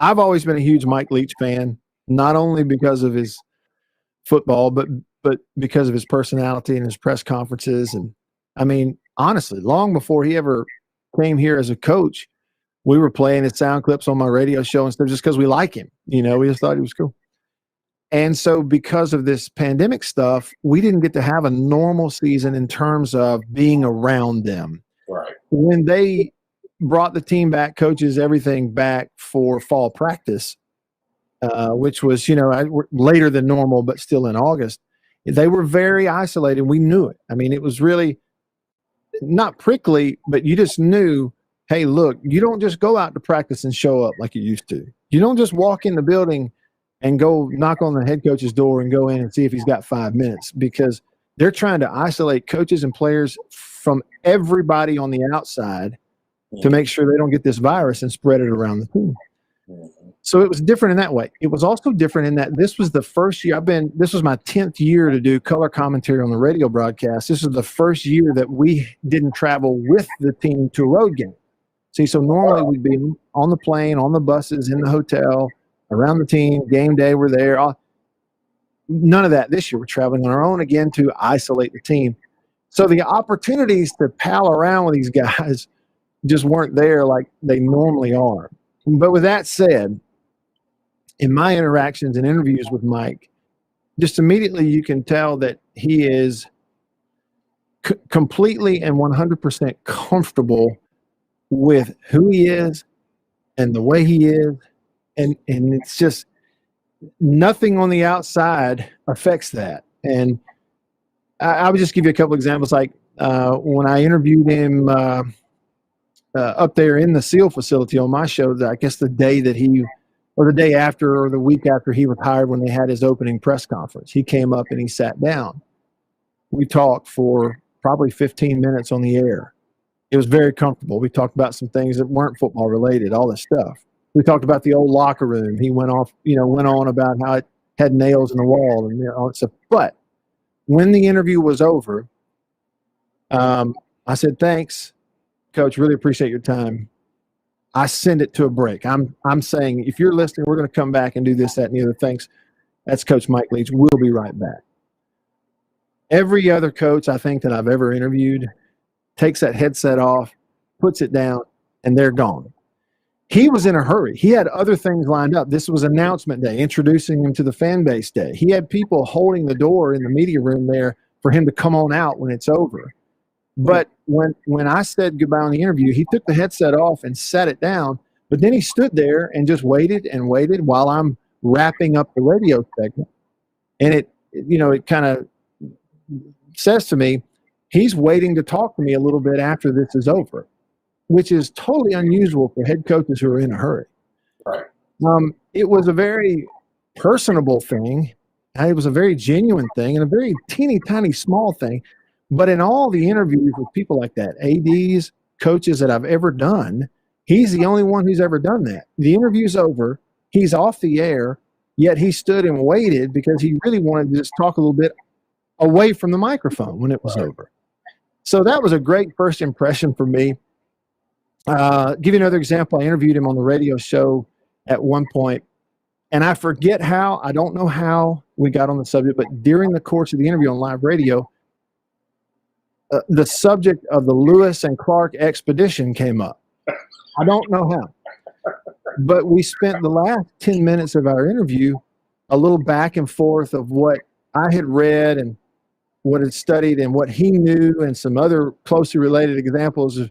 I've always been a huge Mike Leach fan, not only because of his football, but because of his personality and his press conferences. And I mean, honestly, long before he ever came here as a coach, we were playing his sound clips on my radio show and stuff just because we like him. We just thought he was cool. And so because of this pandemic stuff, we didn't get to have a normal season in terms of being around them. Right. When they brought the team back, coaches, everything back for fall practice, which was, later than normal, but still in August, they were very isolated. We knew it. I mean, it was really not prickly, but you just knew, hey, look, you don't just go out to practice and show up like you used to. You don't just walk in the building and go knock on the head coach's door and go in and see if he's got 5 minutes, because they're trying to isolate coaches and players from everybody on the outside to make sure they don't get this virus and spread it around the team. So it was different in that way. It was also different in that this was the first year this was my 10th year to do color commentary on the radio broadcast. This was the first year that we didn't travel with the team to a road game. See, so normally we'd be on the plane, on the buses, in the hotel, around the team, game day, we're there. None of that this year. We're traveling on our own again to isolate the team. So the opportunities to pal around with these guys just weren't there like they normally are. But with that said, in my interactions and interviews with Mike, just immediately you can tell that he is completely and 100% comfortable with who he is and the way he is. And it's just nothing on the outside affects that. And I would just give you a couple examples. Like when I interviewed him up there in the SEAL facility on my show, I guess the day after or the week after he was hired, when they had his opening press conference, he came up and he sat down. We talked for probably 15 minutes on the air. It was very comfortable. We talked about some things that weren't football related, all this stuff. We talked about the old locker room. He went on about how it had nails in the wall and all that stuff. But when the interview was over, I said, "Thanks, Coach. Really appreciate your time." I send it to a break. I'm saying, if you're listening, we're going to come back and do this, that, and the other. Thanks. That's Coach Mike Leach. We'll be right back. Every other coach I think that I've ever interviewed takes that headset off, puts it down, and they're gone. He was in a hurry. He had other things lined up. This was announcement day, introducing him to the fan base day. He had people holding the door in the media room there for him to come on out when it's over. But when I said goodbye on the interview, he took the headset off and set it down. But then he stood there and just waited and waited while I'm wrapping up the radio segment. And it kind of says to me, he's waiting to talk to me a little bit after this is over, which is totally unusual for head coaches who are in a hurry. Right. It was a very personable thing. It was a very genuine thing and a very teeny tiny small thing. But in all the interviews with people like that, ADs, coaches that I've ever done, he's the only one who's ever done that. The interview's over. He's off the air, yet he stood and waited because he really wanted to just talk a little bit away from the microphone when it was over. So that was a great first impression for me. Give you another example. I interviewed him on the radio show at one point, and I forget how. I don't know how we got on the subject, but during the course of the interview on live radio, the subject of the Lewis and Clark expedition came up. I don't know how, but we spent the last 10 minutes of our interview a little back and forth of what I had read and what had studied and what he knew and some other closely related examples of,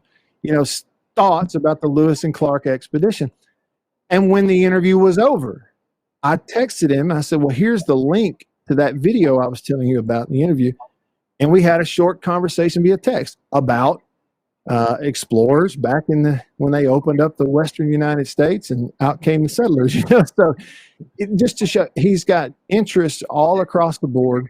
thoughts about the Lewis and Clark expedition. And when the interview was over, I texted him. I said, well, here's the link to that video I was telling you about in the interview. And we had a short conversation via text about explorers back when they opened up the Western United States and out came the settlers, So just to show he's got interests all across the board.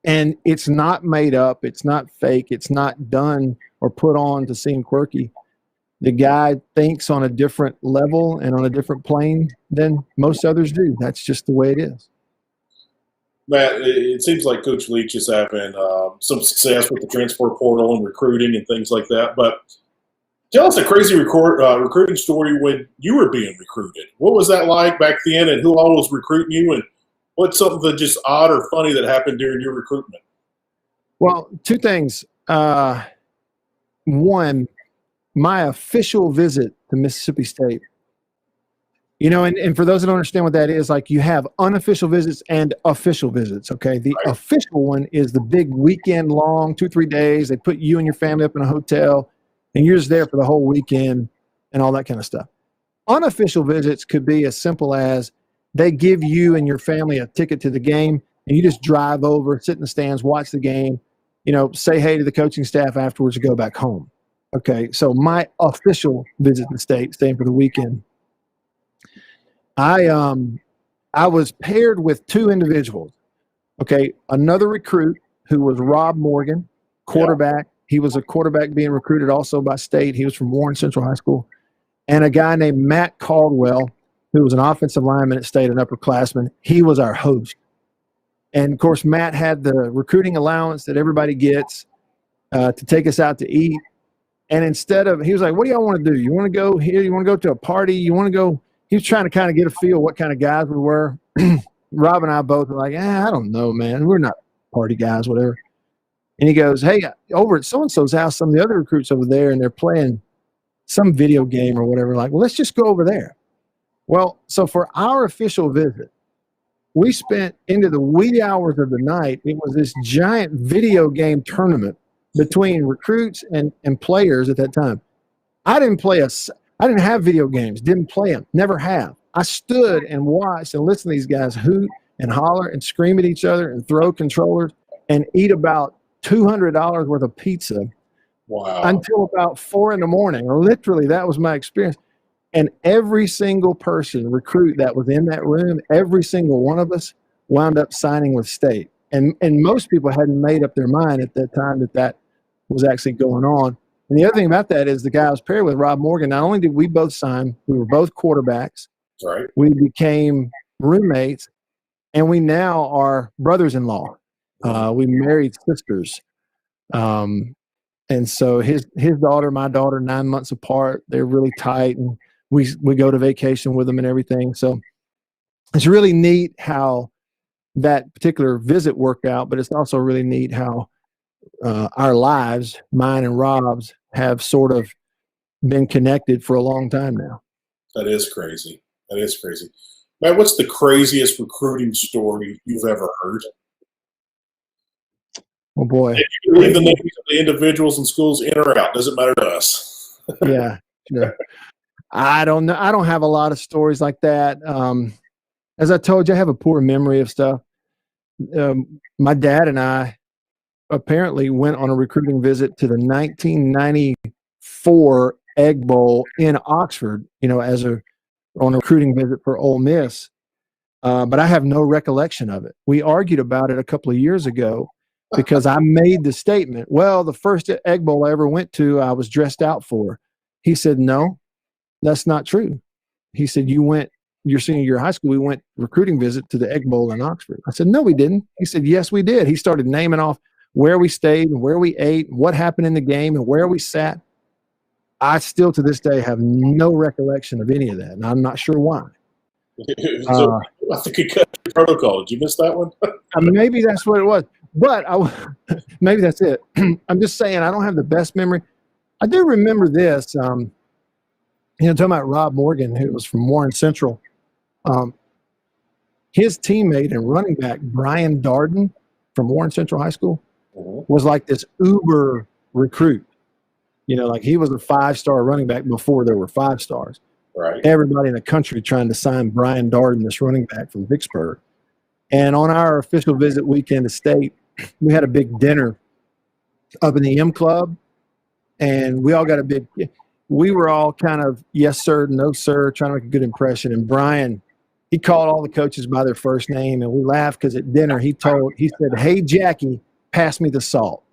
And it's not made up. It's not fake. It's not done or put on to seem quirky. The guy thinks on a different level and on a different plane than most others do. That's just the way it is. Matt, it seems like Coach Leach is having some success with the transfer portal and recruiting and things like that. But tell us a crazy recruiting story when you were being recruited. What was that like back then, and who all was recruiting you, and what's something just odd or funny that happened during your recruitment? Well, two things. One, my official visit to Mississippi State. And for those that don't understand what that is, like you have unofficial visits and official visits, okay? The official one is the big weekend long, 2-3 days. They put you and your family up in a hotel, and you're just there for the whole weekend and all that kind of stuff. Unofficial visits could be as simple as they give you and your family a ticket to the game, and you just drive over, sit in the stands, watch the game, say hey to the coaching staff afterwards and go back home. Okay, so my official visit to the state, staying for the weekend, I was paired with two individuals. Okay, another recruit who was Rob Morgan, quarterback. He was a quarterback being recruited also by State. He was from Warren Central High School. And a guy named Matt Caldwell, who was an offensive lineman at State, an upperclassman. He was our host. And, of course, Matt had the recruiting allowance that everybody gets to take us out to eat. And instead of – he was like, what do y'all want to do? You want to go here? You want to go to a party? You want to go – he was trying to kind of get a feel what kind of guys we were. Rob and I both were like, I don't know, man. We're not party guys, whatever. And he goes, hey, over at so-and-so's house, some of the other recruits over there, and they're playing some video game or whatever. Like, well, let's just go over there. Well, so for our official visit, we spent into the wee hours of the night. It was this giant video game tournament between recruits and players at that time. I didn't have video games, didn't play them, never have. I stood and watched and listened to these guys hoot and holler and scream at each other and throw controllers and eat about $200 worth of pizza. Wow. Until about 4 a.m. Literally, that was my experience. And every single recruit that was in that room, every single one of us wound up signing with State. And most people hadn't made up their mind at that time that was actually going on. And the other thing about that is the guy I was paired with, Rob Morgan, not only did we both sign, we were both quarterbacks. Right. We became roommates, and we now are brothers-in-law. We married sisters. And so his daughter, my daughter, 9 months apart, they're really tight, and we go to vacation with them and everything. So it's really neat how that particular visit worked out, but it's also really neat how our lives, mine and Rob's, have sort of been connected for a long time now. That is crazy. Matt, what's the craziest recruiting story you've ever heard? Oh, boy. If you leave the names of the individuals and schools in or out, doesn't matter to us. Yeah, sure. I don't know. I don't have a lot of stories like that. As I told you, I have a poor memory of stuff. My dad and I apparently went on a recruiting visit to the 1994 Egg Bowl in Oxford, on a recruiting visit for Ole Miss. But I have no recollection of it. We argued about it a couple of years ago because I made the statement, well, the first Egg Bowl I ever went to, I was dressed out for. He said, no, that's not true. He said, your senior year of high school, we went recruiting visit to the Egg Bowl in Oxford. I said, no, we didn't. He said, yes, we did. He started naming off where we stayed and where we ate, what happened in the game and where we sat. I still to this day have no recollection of any of that, and I'm not sure why. So I think you cut the protocol. Did you miss that one? Maybe that's what it was, but maybe that's it. I'm just saying I don't have the best memory. I do remember this. Talking about Rob Morgan, who was from Warren Central. his teammate and running back, Brian Darden from Warren Central High School, was like this uber recruit. You know, like he was a 5-star running back before there were 5 stars. Right. Everybody in the country trying to sign Brian Darden, this running back from Vicksburg. And on our official visit weekend to state, we had a big dinner up in the M Club, and we all got we were all kind of yes, sir, no, sir, trying to make a good impression. And Brian, he called all the coaches by their first name, and we laughed because at dinner he said, "Hey, Jackie, pass me the salt."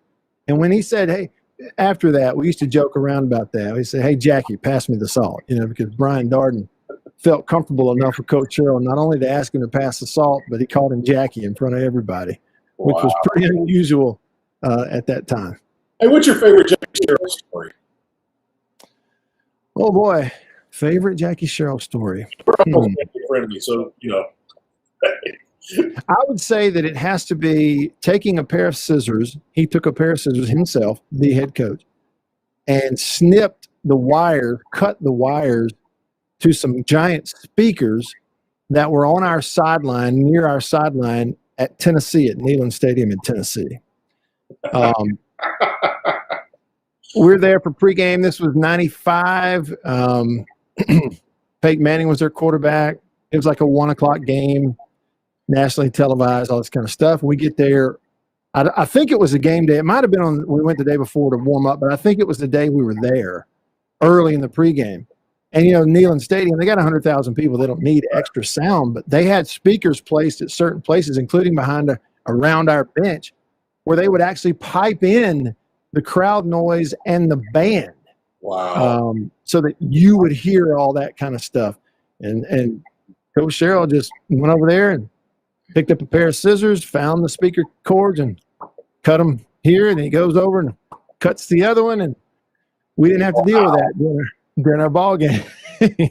And when he said, "Hey," after that, we used to joke around about that. We said, "Hey, Jackie, pass me the salt," you know, because Brian Darden felt comfortable enough with Coach Sherrill not only to ask him to pass the salt, but he called him Jackie in front of everybody, which was pretty unusual at that time. Hey, what's your favorite Jackie Sherrill story? Oh, boy. Favorite Jackie Sherrill story. So, you know. I would say that it has to be taking a pair of scissors. He took a pair of scissors himself, the head coach, and snipped the wire, cut the wires to some giant speakers that were on our sideline, near our sideline at Tennessee, at Neyland Stadium in Tennessee. We're there for pregame. This was 95. Peyton Manning was their quarterback. It was like a 1:00 game, nationally televised, all this kind of stuff. We get there. I think it was a game day. It might have been we went the day before to warm up, but I think it was the day we were there early in the pregame. And, you know, Neyland Stadium, they got 100,000 people. They don't need extra sound, but they had speakers placed at certain places, including around our bench, where they would actually pipe in the crowd noise and the band. Wow. So that you would hear all that kind of stuff. And Coach Sherrill just went over there and picked up a pair of scissors, found the speaker cords and cut them here. And he goes over and cuts the other one. And we didn't have to deal with that during our ball game.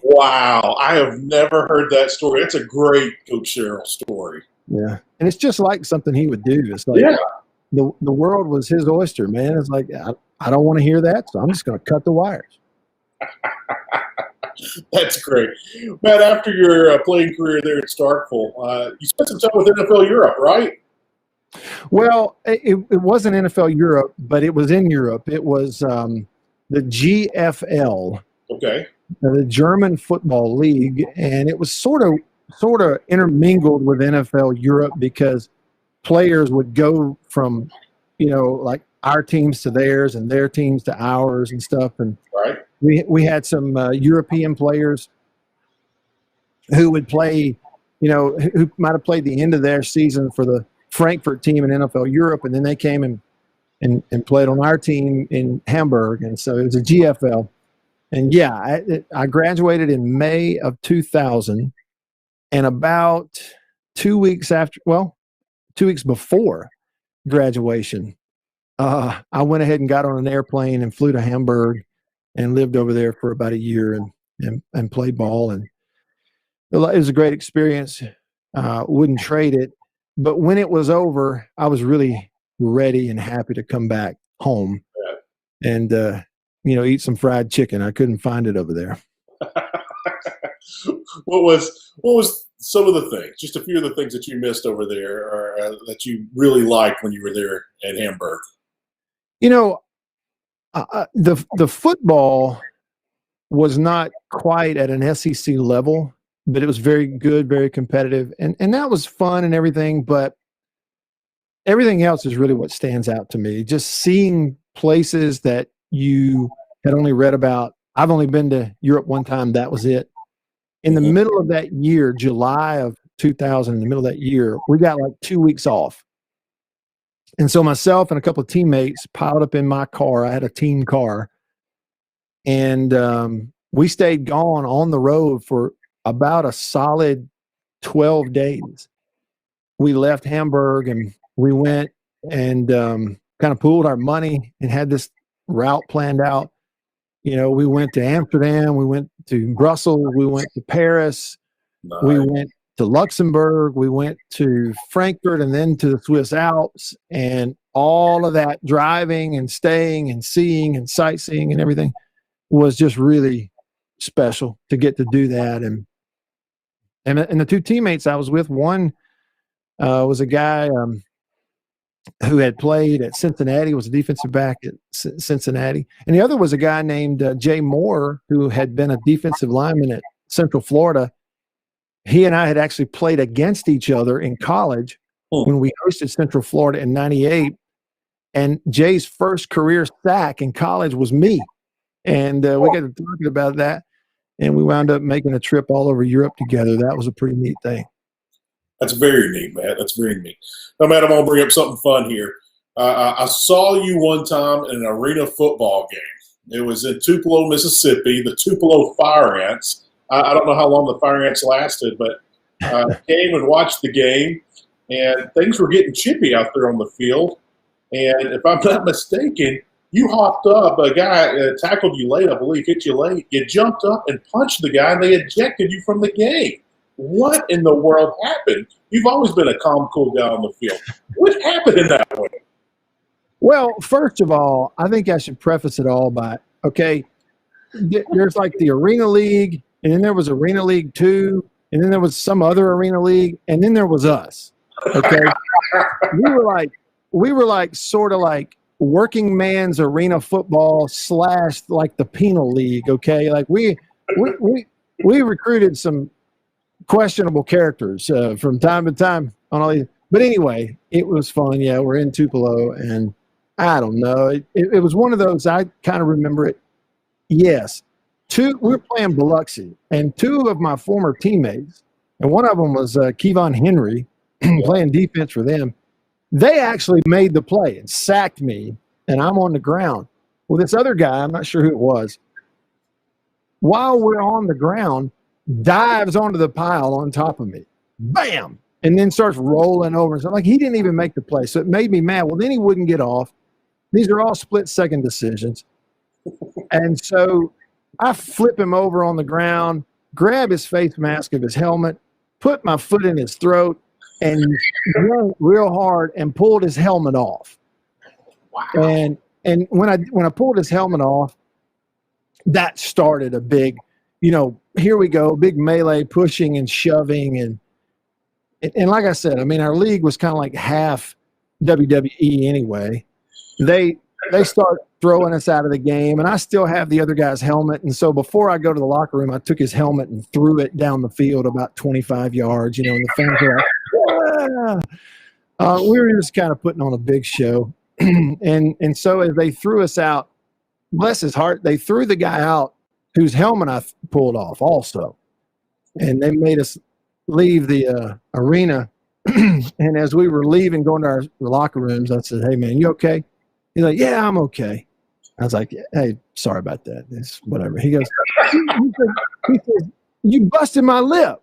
Wow. I have never heard that story. It's a great Coach Sherrill story. Yeah. And it's just like something he would do. It's like the world was his oyster, man. It's like, I don't want to hear that, so I'm just going to cut the wires. That's great. Matt, after your playing career there at Starkville, you spent some time with NFL Europe, right? Well, it wasn't NFL Europe, but it was in Europe. It was the GFL, okay, the German Football League, and it was sort of intermingled with NFL Europe because players would go from, you know, like our teams to theirs and their teams to ours and stuff. And right. We had some European players who would play, you know, who might have played the end of their season for the Frankfurt team in NFL Europe, and then they came and played on our team in Hamburg. And so it was a GFL. And, yeah, I graduated in May of 2000, and about 2 weeks before graduation, I went ahead and got on an airplane and flew to Hamburg and lived over there for about a year and played ball. And it was a great experience. Wouldn't trade it. But when it was over, I was really ready and happy to come back home and, you know, eat some fried chicken. I couldn't find it over there. What was some of the things, just a few of the things that you missed over there or that you really liked when you were there at Hamburg? You know, the football was not quite at an SEC level, but it was very good, very competitive. And that was fun and everything, but everything else is really what stands out to me. Just seeing places that you had only read about. I've only been to Europe one time. That was it. In the middle of that year, July of 2000, in the middle of that year, we got like 2 weeks off. And so myself and a couple of teammates piled up in my car. I had a team car. And we stayed gone on the road for about a solid 12 days. We left Hamburg and we went and kind of pooled our money and had this route planned out. You know, we went to Amsterdam, we went to Brussels, we went to Paris, Nice. we went to Luxembourg, we went to Frankfurt, and then to the Swiss Alps, and all of that driving and staying and seeing and sightseeing and everything was just really special to get to do that. And And the two teammates I was with, one was a guy who had played at Cincinnati, was a defensive back at Cincinnati. And the other was a guy named Jay Moore, who had been a defensive lineman at Central Florida. He and I had actually played against each other in college when we hosted Central Florida in '98. And Jay's first career sack in college was me. And we got to talking about that. And we wound up making a trip all over Europe together. That was a pretty neat thing. That's very neat, Matt. That's very neat. Now, Matt, I'm going to bring up something fun here. I saw you one time in an arena football game. It was in Tupelo, Mississippi, the Tupelo Fire Ants. I don't know how long the Fire Ants lasted, but I came and watched the game, and things were getting chippy out there on the field. And if I'm not mistaken, you hopped up. A guy tackled you late, I believe, hit you late. You jumped up and punched the guy, and they ejected you from the game. What in the world happened? You've always been a calm, cool guy on the field. What happened in that way? Well, first of all, I think I should preface it all by, okay, there's like the Arena League, and then there was Arena League 2, and then there was some other Arena League, and then there was us. Okay? we were like sort of like working man's arena football / like the penal league, okay? Like we recruited some questionable characters from time to time on all these. But anyway, it was fun. Yeah, we're in Tupelo, and I don't know. It was one of those, I kind of remember it. Yes. We were playing Biloxi, and two of my former teammates, and one of them was Kevon Henry, playing defense for them. They actually made the play and sacked me, and I'm on the ground. Well, this other guy, I'm not sure who it was, while we're on the ground, dives onto the pile on top of me. Bam! And then starts rolling over. So like he didn't even make the play. So it made me mad. Well, then he wouldn't get off. These are all split-second decisions. And so I flip him over on the ground, grab his face mask of his helmet, put my foot in his throat, and run real hard and pulled his helmet off. Wow. And when I pulled his helmet off, that started a big, here we go, big melee, pushing and shoving. And like I said, I mean, our league was kind of like half WWE anyway. They start throwing us out of the game, and I still have the other guy's helmet. And so before I go to the locker room, I took his helmet and threw it down the field about 25 yards, and the fans were like, we were just kind of putting on a big show. And so as they threw us out, bless his heart, they threw the guy out whose helmet I pulled off also. And they made us leave the arena. And as we were leaving, going to our locker rooms, I said, "Hey, man, you okay?" He's like, "Yeah, I'm okay." I was like, "Hey, sorry about that. It's whatever." He goes, he says, "You busted my lip."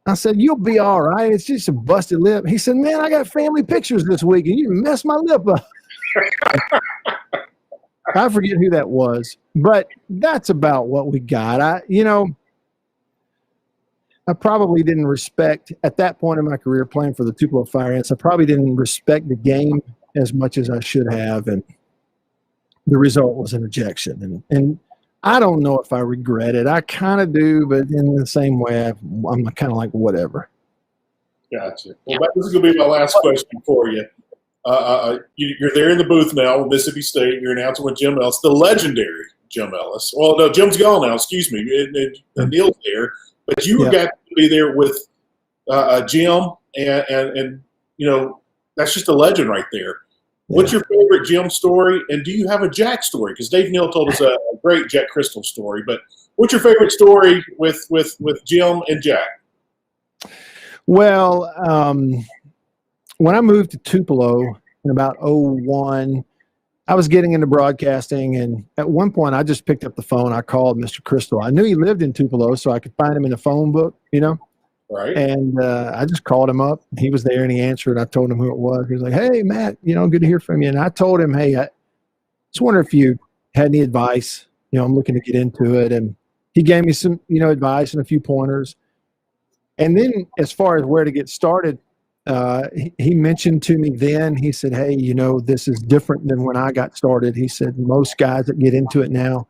I said, "You'll be all right. It's just a busted lip." He said, "Man, I got family pictures this week, and you messed my lip up." I forget who that was, but that's about what we got. I probably didn't respect, at that point in my career playing for the Tupelo Fire Ants, I probably didn't respect the game as much as I should have, and the result was an ejection. And I don't know if I regret it. I kind of do, but in the same way, I'm kind of like, whatever. Gotcha. Well, this is going to be my last question for you. You're there in the booth now with Mississippi State. You're announcing with Jim Ellis, the legendary Jim Ellis. Well, no, Jim's gone now. Excuse me. Neil's there. But you got to be there with Jim, and that's just a legend right there. What's your favorite Jim story, and do you have a Jack story? Because Dave Neal told us a great Jack Crystal story, but what's your favorite story with Jim and Jack? Well, when I moved to Tupelo in about 2001, I was getting into broadcasting, and at one point I just picked up the phone. I called Mr. Crystal. I knew he lived in Tupelo, so I could find him in the phone book, Right. And I just called him up. He was there, and he answered. I told him who it was. He was like, "Hey, Matt, good to hear from you." And I told him, "Hey, I just wonder if you had any advice. I'm looking to get into it." And he gave me some, advice and a few pointers. And then as far as where to get started, he mentioned to me then, he said, "Hey, this is different than when I got started." He said, "Most guys that get into it now,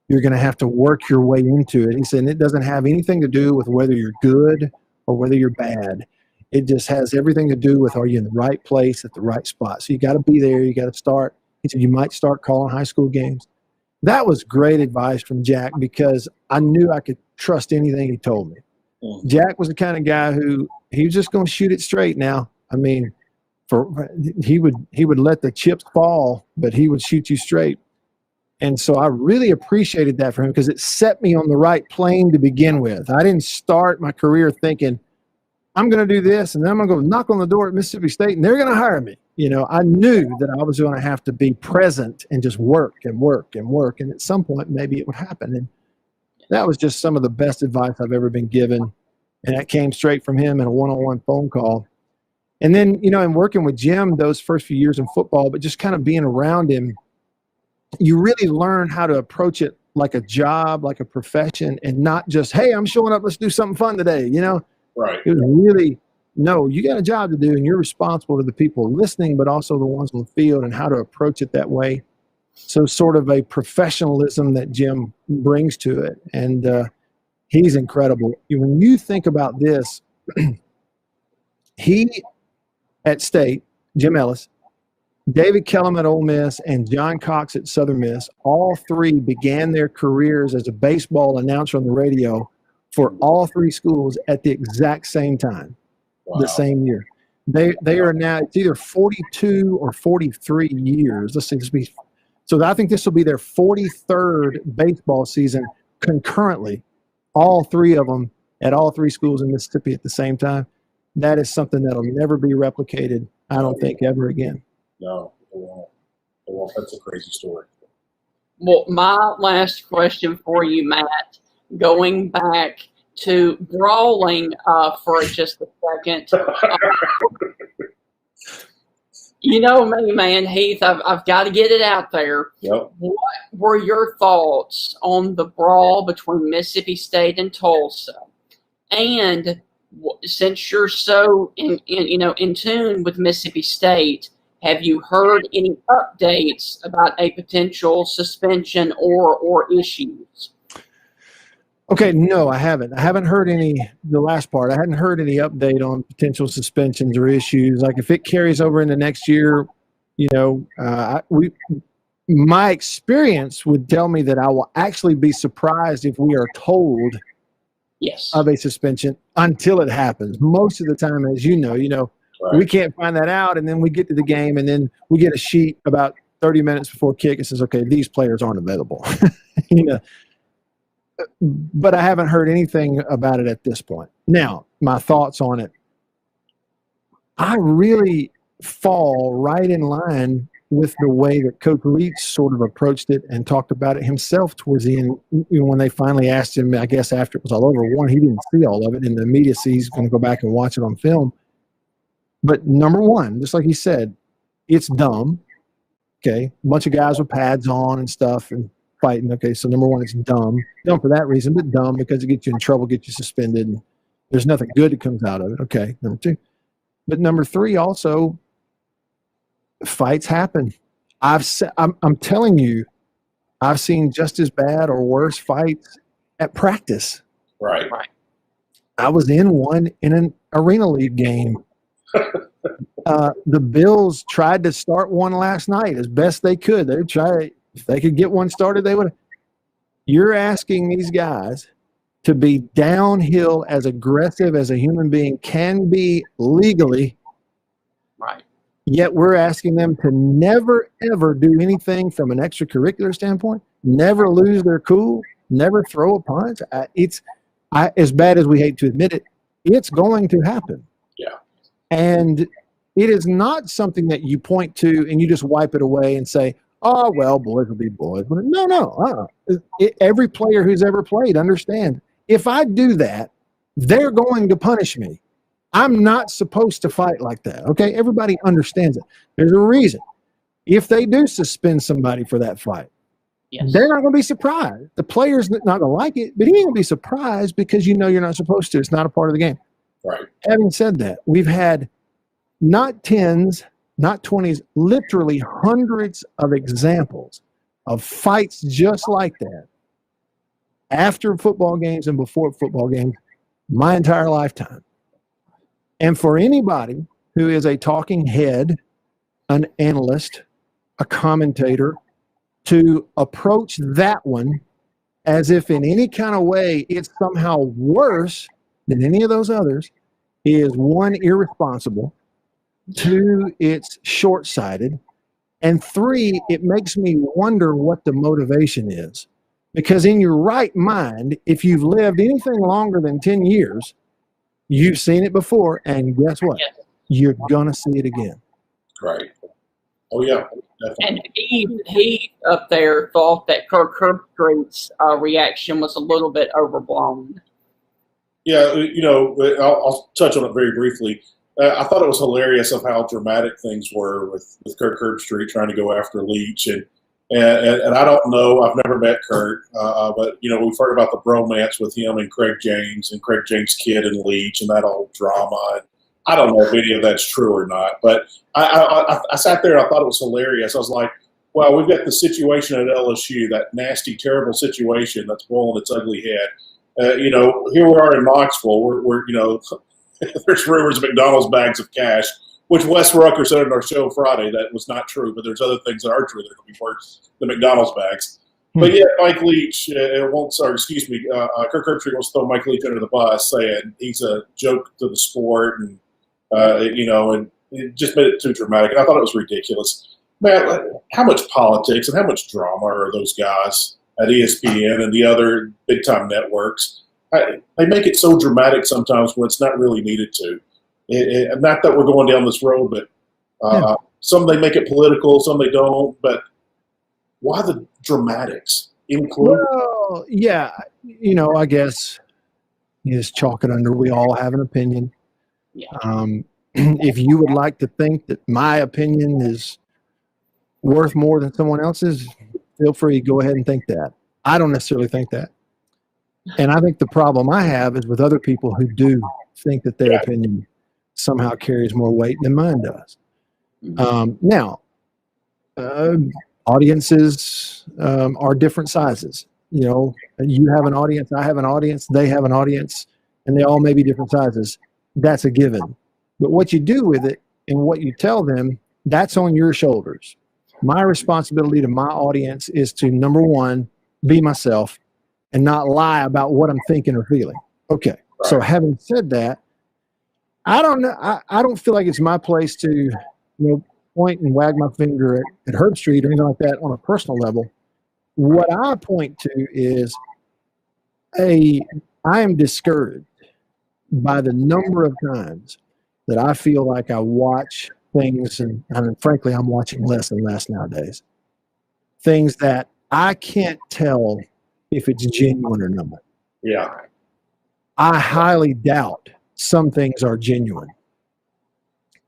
You're going to have to work your way into it. He said, and it doesn't have anything to do with whether you're good or whether you're bad. It just has everything to do with, are you in the right place at the right spot? So you got to be there. You got to start. He said, you might start calling high school games. That was great advice from Jack, because I knew I could trust anything he told me. Jack was the kind of guy who he was just going to shoot it straight now. I mean, he would let the chips fall, but he would shoot you straight. And so I really appreciated that for him, because it set me on the right plane to begin with. I didn't start my career thinking, I'm going to do this, and then I'm going to go knock on the door at Mississippi State, and they're going to hire me. You know, I knew that I was going to have to be present and just work and work and work. And at some point, maybe it would happen. And that was just some of the best advice I've ever been given. And that came straight from him in a one-on-one phone call. And then, you know, in working with Jim those first few years in football, but just kind of being around him, you really learn how to approach it like a job, like a profession, and not just, hey, I'm showing up, let's do something fun today, you know? Right. It was really, no, you got a job to do, and you're responsible to the people listening, but also the ones on the field, and how to approach it that way. So sort of a professionalism that Jim brings to it. And he's incredible. When you think about this, he at State, Jim Ellis, David Kellum at Ole Miss, and John Cox at Southern Miss, all three began their careers as a baseball announcer on the radio for all three schools at the exact same time, the same year. They are now, it's either 42 or 43 years. So I think this will be their 43rd baseball season concurrently, all three of them at all three schools in Mississippi at the same time. That is something that'll never be replicated, I don't think, ever again. No, it won't. It won't. That's a crazy story. Well, my last question for you, Matt, going back to brawling for just a second. You know me, man, Heath, I've got to get it out there. Yep. What were your thoughts on the brawl between Mississippi State and Tulsa? And since you're so in tune with Mississippi State, have you heard any updates about a potential suspension or issues? Okay, no, I haven't. I haven't heard any, the last part. I hadn't heard any update on potential suspensions or issues. Like if it carries over into next year, you know, my experience would tell me that I will actually be surprised if we are told of a suspension until it happens. Most of the time, as you know, right, we can't find that out, and then we get to the game, and then we get a sheet about 30 minutes before kick. It says, okay, these players aren't available. You know. But I haven't heard anything about it at this point. Now, my thoughts on it. I really fall right in line with the way that Coach Leach sort of approached it and talked about it himself towards the end. You know, when they finally asked him, I guess after it was all over, one, he didn't see all of it. In the immediacy, he's going to go back and watch it on film. But number one, just like he said, it's dumb. Okay, a bunch of guys with pads on and stuff and fighting. Okay, so number one, it's dumb. Dumb for that reason, but dumb because it gets you in trouble, gets you suspended, and there's nothing good that comes out of it. Okay, number two. But number three, also, fights happen. I'm telling you, I've seen just as bad or worse fights at practice. Right. I was in one in an Arena League game. The Bills tried to start one last night as best they could. They tried. If they could get one started, they would. You're asking these guys to be downhill as aggressive as a human being can be legally. Right. Yet we're asking them to never, ever do anything from an extracurricular standpoint, never lose their cool, never throw a punch. As bad as we hate to admit it, it's going to happen. Yeah. And it is not something that you point to and you just wipe it away and say, oh, well, boys will be boys. But no. Every player who's ever played understands. If I do that, they're going to punish me. I'm not supposed to fight like that. Okay? Everybody understands it. There's a reason. If they do suspend somebody for that fight, they're not going to be surprised. The player's not going to like it, but he ain't going to be surprised because you know you're not supposed to. It's not a part of the game. Right. Having said that, we've had not tens, not 20s, literally hundreds of examples of fights just like that after football games and before football games my entire lifetime. And for anybody who is a talking head, an analyst, a commentator, to approach that one as if in any kind of way it's somehow worse than any of those others is, one, irresponsible, two, it's short-sighted, and three, it makes me wonder what the motivation is. Because in your right mind, if you've lived anything longer than 10 years, you've seen it before, and guess what? Yes. You're going to see it again. Right. Oh, yeah. Definitely. And he up there thought that Kirk Herbstreit's reaction was a little bit overblown. Yeah, I'll touch on it very briefly. I thought it was hilarious of how dramatic things were with Kirk Herbstreit trying to go after Leach. And I don't know, I've never met Kirk, but, we've heard about the bromance with him and Craig James kid and Leach and that old drama. And I don't know if any of that's true or not, but I sat there and I thought it was hilarious. I was like, wow, we've got the situation at LSU, that nasty, terrible situation that's boiling its ugly head. Here we are in Knoxville. We're there's rumors of McDonald's bags of cash, which Wes Rucker said in our show Friday that was not true, but there's other things that are true that are going to be worse than McDonald's bags. But yeah, Mike Leach Kirk Herbstreit wants to throw Mike Leach under the bus, saying he's a joke to the sport, and and it just made it too dramatic. And I thought it was ridiculous. Matt, how much politics and how much drama are those guys at ESPN and the other big-time networks? They make it so dramatic sometimes when it's not really needed to. And not that we're going down this road, but some they make it political, some they don't. But why the dramatics? Well, yeah, I guess you just chalk it under we all have an opinion. Yeah. If you would like to think that my opinion is worth more than someone else's, feel free, go ahead and think that. I don't necessarily think that. And I think the problem I have is with other people who do think that their opinion somehow carries more weight than mine does. Now, audiences are different sizes. You have an audience, I have an audience, they have an audience, and they all may be different sizes. That's a given. But what you do with it and what you tell them, that's on your shoulders. My responsibility to my audience is to, number one, be myself and not lie about what I'm thinking or feeling. Okay. Right. So having said that, I don't know. I don't feel like it's my place to, point and wag my finger at Herbstreit or anything like that on a personal level. What I point to is I am discouraged by the number of times that I feel like I watch things, and frankly, I'm watching less and less nowadays. Things that I can't tell if it's genuine or not. Yeah. I highly doubt some things are genuine.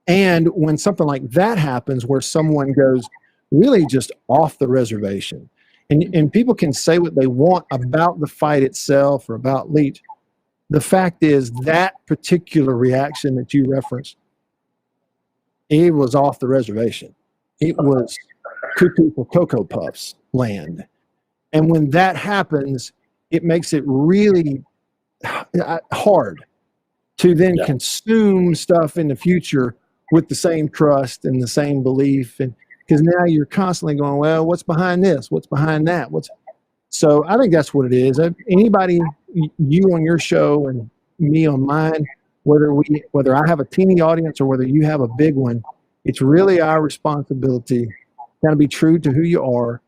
And when something like that happens, where someone goes really just off the reservation, and people can say what they want about the fight itself or about Leach, the fact is that particular reaction that you referenced, it was off the reservation. It was cuckoo for Cocoa Puffs land. And when that happens, it makes it really hard to then consume stuff in the future with the same trust and the same belief. And because now you're constantly going, well, what's behind this? What's behind that? So I think that's what it is. Anybody, you on your show and me on mine, whether I have a teeny audience or whether you have a big one, it's really our responsibility to kind of be true to who you are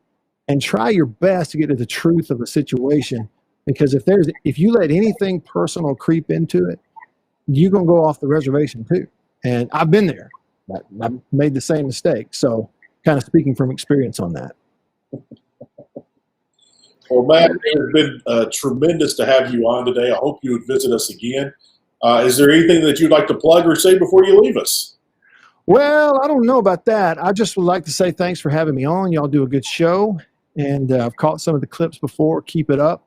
and try your best to get to the truth of the situation. Because if you let anything personal creep into it, you're going to go off the reservation too. And I've been there. I've made the same mistake. So kind of speaking from experience on that. Well, Matt, it's been tremendous to have you on today. I hope you would visit us again. Is there anything that you'd like to plug or say before you leave us? Well, I don't know about that. I just would like to say thanks for having me on. Y'all do a good show. And I've caught some of the clips before. Keep it up.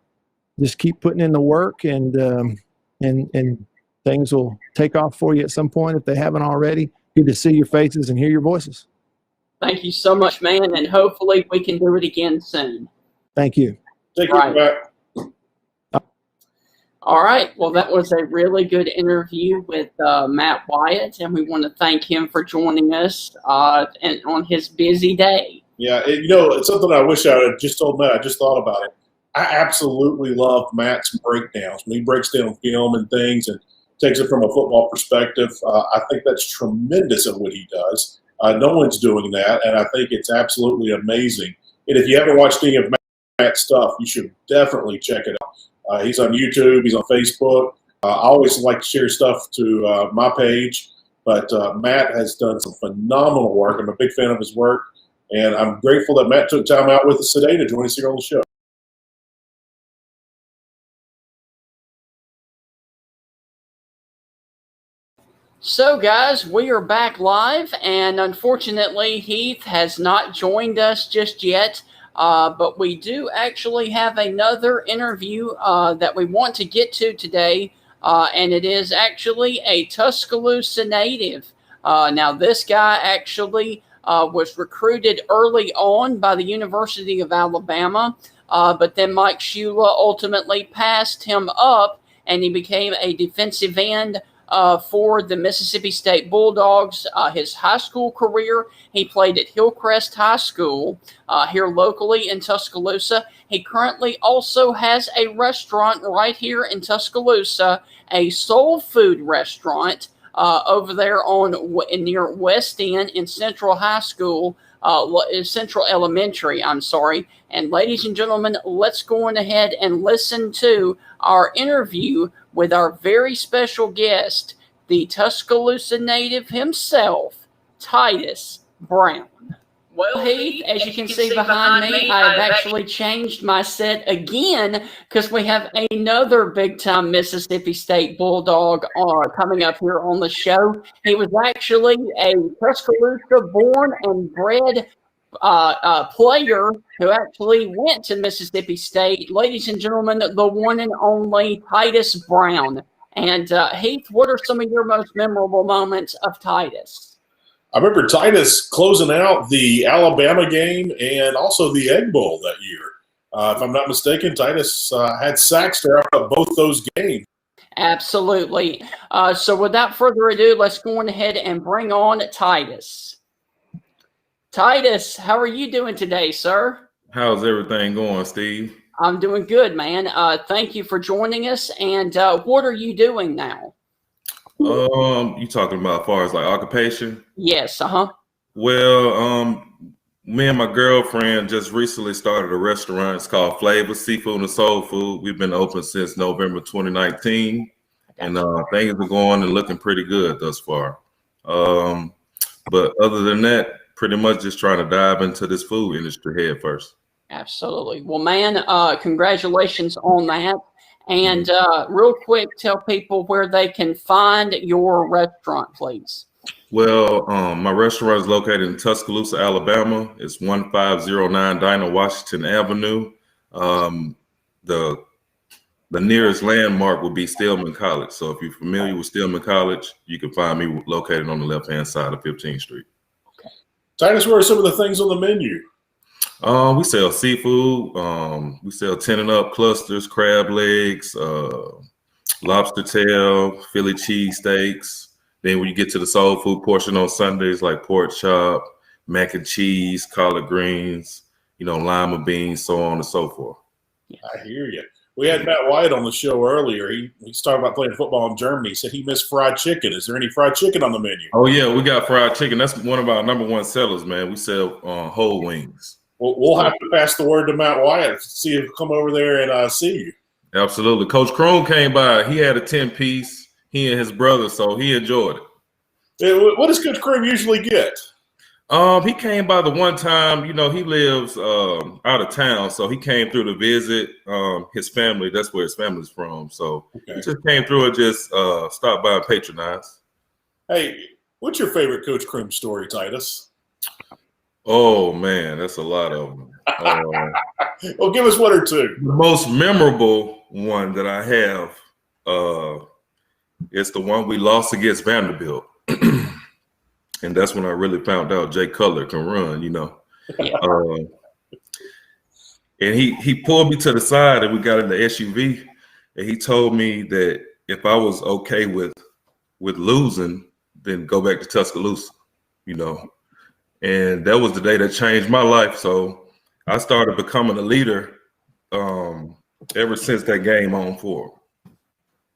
Just keep putting in the work, and things will take off for you at some point if they haven't already. Good to see your faces and hear your voices. Thank you so much, man, and hopefully we can do it again soon. Thank you. Take care, Matt. All right. Well, that was a really good interview with Matt Wyatt, and we want to thank him for joining us and on his busy day. Yeah, it's something I wish I had just told Matt. I just thought about it. I absolutely love Matt's breakdowns when he breaks down film and things and takes it from a football perspective. I think that's tremendous at what he does. No one's doing that, and I think it's absolutely amazing. And if you haven't watched any of Matt's stuff, you should definitely check it out. He's on YouTube. He's on Facebook. I always like to share stuff to my page, but Matt has done some phenomenal work. I'm a big fan of his work, and I'm grateful that Matt took time out with us today to join us here on the show. So, guys, we are back live, and unfortunately, Heath has not joined us just yet, but we do actually have another interview that we want to get to today, and it is actually a Tuscaloosa native. Now, this guy actually was recruited early on by the University of Alabama, but then Mike Shula ultimately passed him up, and he became a defensive end for the Mississippi State Bulldogs. His high school career, he played at Hillcrest High School here locally in Tuscaloosa. He currently also has a restaurant right here in Tuscaloosa, a soul food restaurant over there near West End in Central High School, Central Elementary, I'm sorry. And ladies and gentlemen, let's go on ahead and listen to our interview with our very special guest, the Tuscaloosa native himself, Titus Brown. Well, Heath, as you can see behind me, I've actually changed my set again because we have another big-time Mississippi State Bulldog coming up here on the show. He was actually a Tuscaloosa born and bred player who actually went to Mississippi State. Ladies and gentlemen, the one and only Titus Brown. And Heath, what are some of your most memorable moments of Titus? I remember Titus closing out the Alabama game and also the Egg Bowl that year. If I'm not mistaken, Titus had sacks throughout both those games. Absolutely. So without further ado, let's go on ahead and bring on Titus. Titus, how are you doing today, sir? How's everything going, Steve? I'm doing good, man. Thank you for joining us. And what are you doing now? You talking about as far as like occupation? Yes, Well, me and my girlfriend just recently started a restaurant. It's called Flavor Seafood and Soul Food. We've been open since November 2019, and things are going and looking pretty good thus far. But other than that, pretty much just trying to dive into this food industry head first. Absolutely. Well, man, congratulations on that. And real quick, tell people where they can find your restaurant, please. Well, my restaurant is located in Tuscaloosa, Alabama. It's 1509 Dinah Washington Avenue. The nearest landmark would be Stillman College. So if you're familiar with Stillman College, you can find me located on the left-hand side of 15th Street. Okay. Titus, what are some of the things on the menu? We sell seafood. We sell 10-and-up clusters, crab legs, lobster tail, Philly cheese steaks. Then when you get to the soul food portion on Sundays, like pork chop, mac and cheese, collard greens, lima beans, so on and so forth. I hear you. We had Matt Wyatt on the show earlier. He talked about playing football in Germany. He said he missed fried chicken. Is there any fried chicken on the menu? Oh, yeah, we got fried chicken. That's one of our number one sellers, man. We sell whole wings. We'll have to pass the word to Matt Wyatt to see if he'll come over there and see you. Absolutely. Coach Krohn came by. He had a 10-piece, he and his brother, so he enjoyed it. Yeah, what does Coach Krohn usually get? He came by the one time, he lives out of town, so he came through to visit his family. That's where his family's from. So He just came through and just stopped by and patronized. Hey, what's your favorite Coach Krohn story, Titus? Oh, man, that's a lot of them. Well, give us one or two. The most memorable one that I have is the one we lost against Vanderbilt. And that's when I really found out Jay Cutler can run, And he pulled me to the side and we got in the SUV and he told me that if I was okay with losing, then go back to Tuscaloosa, you know. And that was the day that changed my life. So I started becoming a leader ever since that game on forward.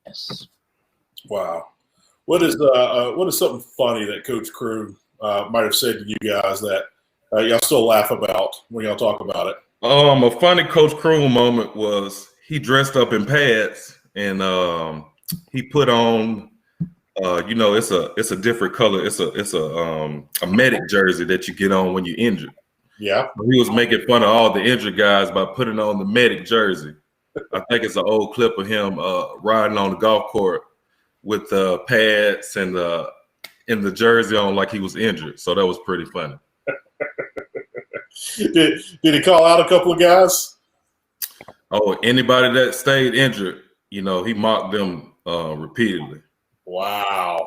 Yes. Wow. What is something funny that Coach Crew might have said to you guys that y'all still laugh about when y'all talk about it? A funny Coach Crew moment was he dressed up in pads and he put on, it's a different color. It's a medic jersey that you get on when you're injured. Yeah. He was making fun of all the injured guys by putting on the medic jersey. I think it's an old clip of him riding on the golf court with the pads and the jersey on like he was injured. So that was pretty funny. Did he call out a couple of guys? Oh, anybody that stayed injured, he mocked them repeatedly. Wow.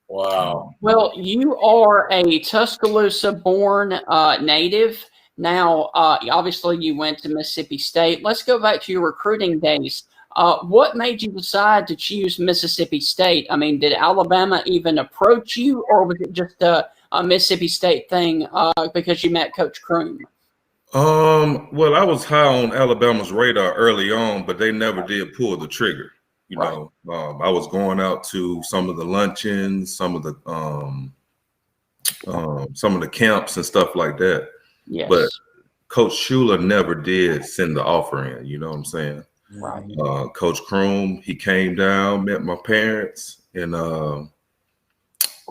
Well, you are a Tuscaloosa-born native. Now, obviously, you went to Mississippi State. Let's go back to your recruiting days. What made you decide to choose Mississippi State? I mean, did Alabama even approach you, or was it just a Mississippi State thing because you met Coach Croom? Well, I was high on Alabama's radar early on, but they never did pull the trigger. You know, I was going out to some of the luncheons, some of the camps and stuff like that. Yes. But Coach Shula never did send the offer in. You know what I'm saying? Right. Coach Croom, he came down, met my parents, and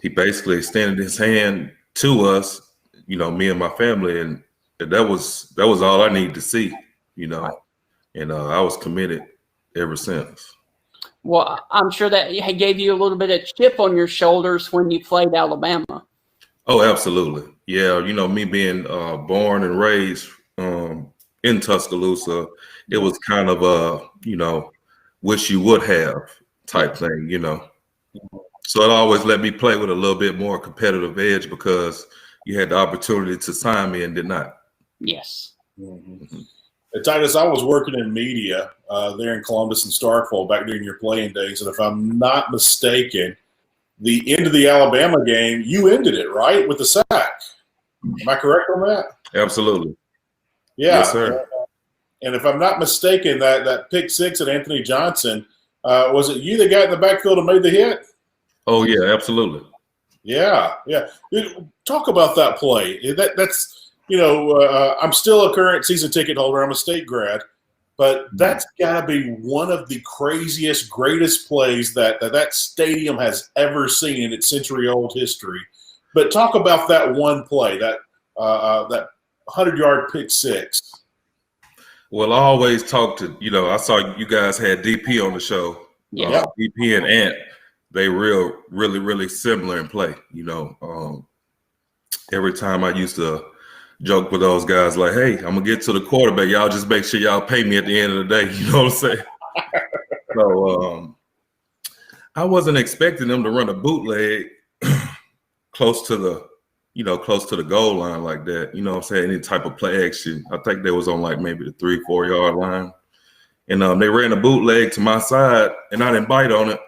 he basically extended his hand to us. Me and my family, and that was all I needed to see. And I was committed ever since. Well, I'm sure that gave you a little bit of chip on your shoulders when you played Alabama. Oh, absolutely. Yeah, me being born and raised in Tuscaloosa, it was kind of a, wish you would have type thing, So it always let me play with a little bit more competitive edge because you had the opportunity to sign me and did not. Yes. Mm-hmm. Titus, I was working in media there in Columbus and Starkville back during your playing days, and if I'm not mistaken, the end of the Alabama game, you ended it, right, with the sack. Am I correct on that? Absolutely. Yeah. Yes, sir. And if I'm not mistaken, that pick six at Anthony Johnson, was it you that got in the backfield and made the hit? Oh, yeah, absolutely. Yeah. Talk about that play. That's I'm still a current season ticket holder. I'm a state grad. But that's got to be one of the craziest, greatest plays that stadium has ever seen in its century-old history. But talk about that one play, that 100-yard pick six. Well, I always talk to, I saw you guys had DP on the show. Yeah. DP and Ant, they really similar in play. Every time I used to joke with those guys like, hey, I'm going to get to the quarterback. Y'all just make sure y'all pay me at the end of the day. You know what I'm saying? So I wasn't expecting them to run a bootleg close to the goal line like that. You know what I'm saying? Any type of play action. I think they was on like maybe the 3-4 yard line. And they ran a bootleg to my side and I didn't bite on it.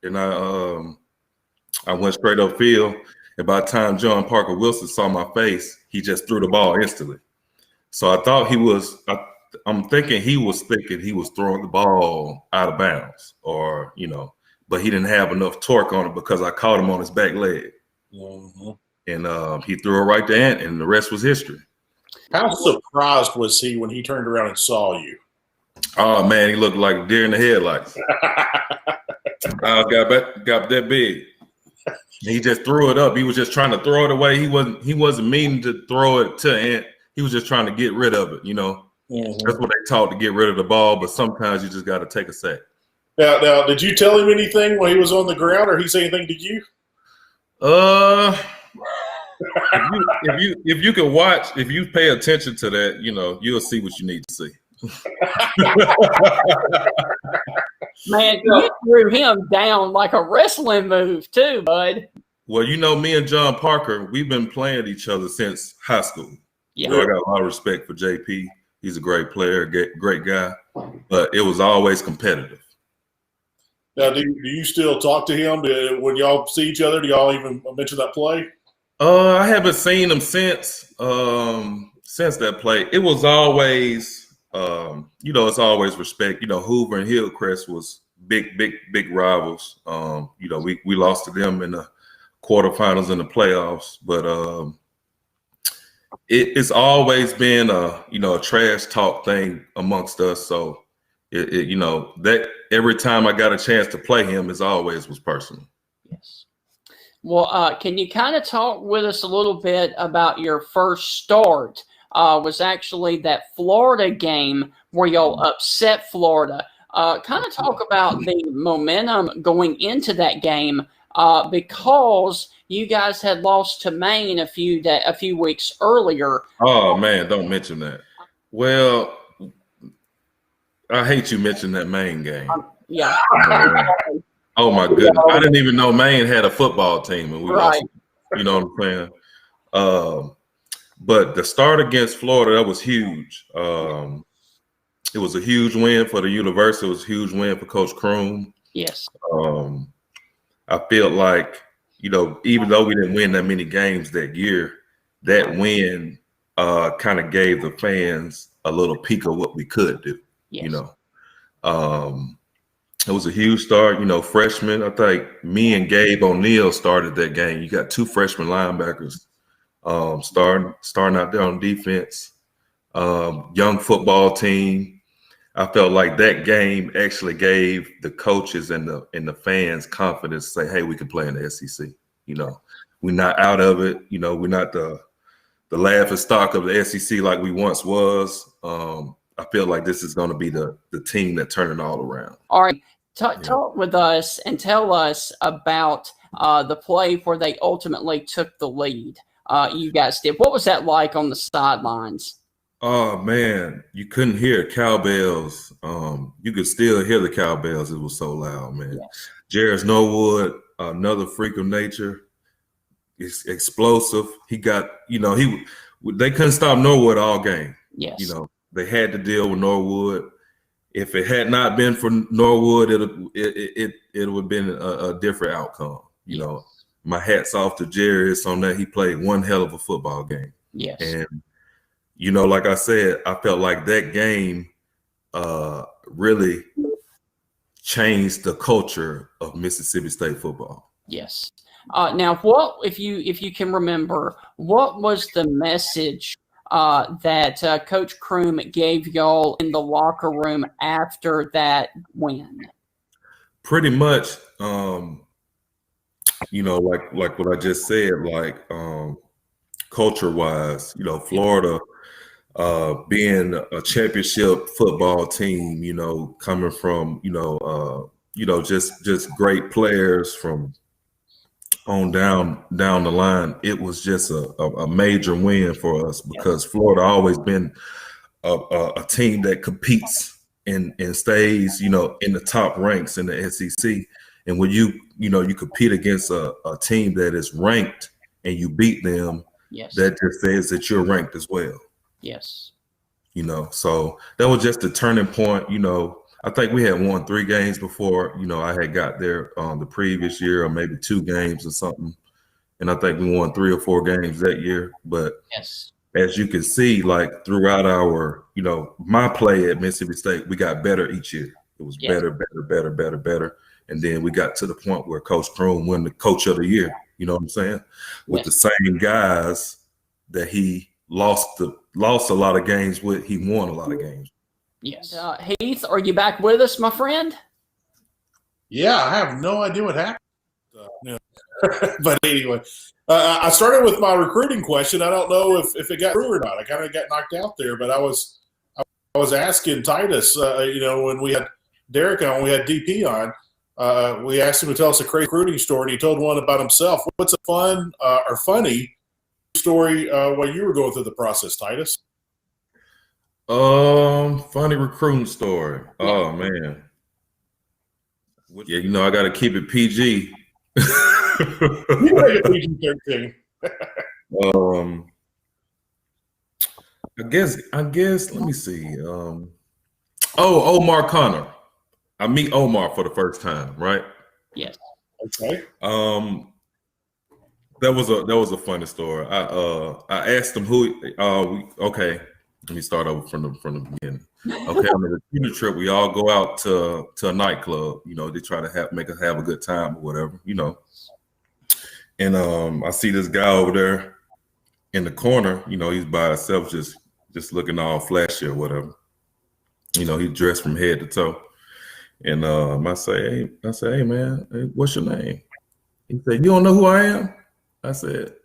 And I went straight upfield. And by the time John Parker Wilson saw my face, he just threw the ball instantly. So I thought I'm thinking he was throwing the ball out of bounds or, but he didn't have enough torque on it because I caught him on his back leg. Mm-hmm. And he threw it right to Ant, and the rest was history. How surprised was he when he turned around and saw you? Oh, man, he looked like a deer in the headlights. I got that big. He just threw it up. He was just trying to throw it away. He wasn't meaning to throw it to Ant. He was just trying to get rid of it, Mm-hmm. That's what they taught, to get rid of the ball, but sometimes you just got to take a sack. Now, did you tell him anything when he was on the ground, or he say anything to you? If you can watch, if you pay attention to that, you'll see what you need to see. Man, you threw him down like a wrestling move too, bud. Well, me and John Parker, we've been playing each other since high school. Yeah. I got a lot of respect for JP. He's a great player, great guy, but it was always competitive. Now, do you still talk to him when y'all see each other? Do y'all even mention that play? I haven't seen him since that play. It was always, it's always respect. Hoover and Hillcrest was big rivals. We lost to them in the quarterfinals and the playoffs, but it's always been a trash talk thing amongst us. So that every time I got a chance to play him, it always was personal. Yes. Well, can you kind of talk with us a little bit about your first start? Was actually that Florida game where y'all upset Florida. Kind of talk about the momentum going into that game because you guys had lost to Maine a few weeks earlier. Oh man, don't mention that. Well, I hate you mentioning that Maine game. Yeah. Oh my goodness, I didn't even know Maine had a football team, and we lost. You know what I'm saying? But the start against Florida, that was huge. It was a huge win for the university. It was a huge win for Coach Kroom. Yes. I feel like, even though we didn't win that many games that year, that win kind of gave the fans a little peek of what we could do. Yes. It was a huge start. Freshmen. I think me and Gabe O'Neill started that game. You got two freshman linebackers starting out there on defense. Young football team. I felt like that game actually gave the coaches and the fans confidence to say, hey, we can play in the SEC. We're not out of it. We're not the laughing stock of the SEC like we once was. I feel like this is going to be the team that turn it all around. All right. Talk with us and tell us about the play where they ultimately took the lead. You guys did. What was that like on the sidelines? Oh man, you couldn't hear cowbells. You could still hear the cowbells. It was so loud, man. Yes. Jairus Norwood, another freak of nature. It's explosive. He got, they couldn't stop Norwood all game. Yes. They had to deal with Norwood. If it had not been for Norwood, it would have been a different outcome. My hat's off to Jairus on that. He played one hell of a football game. Yes. And like I said, I felt like that game really changed the culture of Mississippi State football. Yes. Now, what if you can remember, what was the message that Coach Kroom gave y'all in the locker room after that win? Pretty much, like what I just said, culture-wise, Florida being a championship football team, coming from, just great players from on down the line. It was just a major win for us because Florida always been a team that competes and stays, in the top ranks in the SEC. And when you compete against a team that is ranked and you beat them, that just says that you're ranked as well. Yes. So that was just a turning point. I think we had won 3 games before, I had got there the previous year, or maybe 2 games or something. And I think we won 3 or 4 games that year. But as you can see, throughout our, my play at Mississippi State, we got better each year. It was better. And then we got to the point where Coach Kroom won the Coach of the Year. You know what I'm saying? With the same guys that he lost a lot of games with, he won a lot of games. Yes. Heath, are you back with us, my friend? Yeah, I have no idea what happened. But anyway, I started with my recruiting question. I don't know if it got through or not. I kind of got knocked out there, but I was asking Titus, when we had Derek on, we had DP on, we asked him to tell us a crazy recruiting story, and he told one about himself. What's a fun or funny story while you were going through the process, Titus? Funny recruiting story. Oh man. Yeah, I got to keep it PG. You make it PG-13. I guess. Let me see. Omar Connor. I meet Omar for the first time, right? Yes. Okay. That was a funny story. I asked him who. Okay, let me start over from the beginning. Okay, on the recruiting trip, we all go out to a nightclub. You know, they try to make us have a good time or whatever. You know, and I see this guy over there in the corner. You know, he's by himself, just looking all flashy or whatever. You know, he's dressed from head to toe. And I say, hey man, hey, what's your name? He said, you don't know who I am? I said,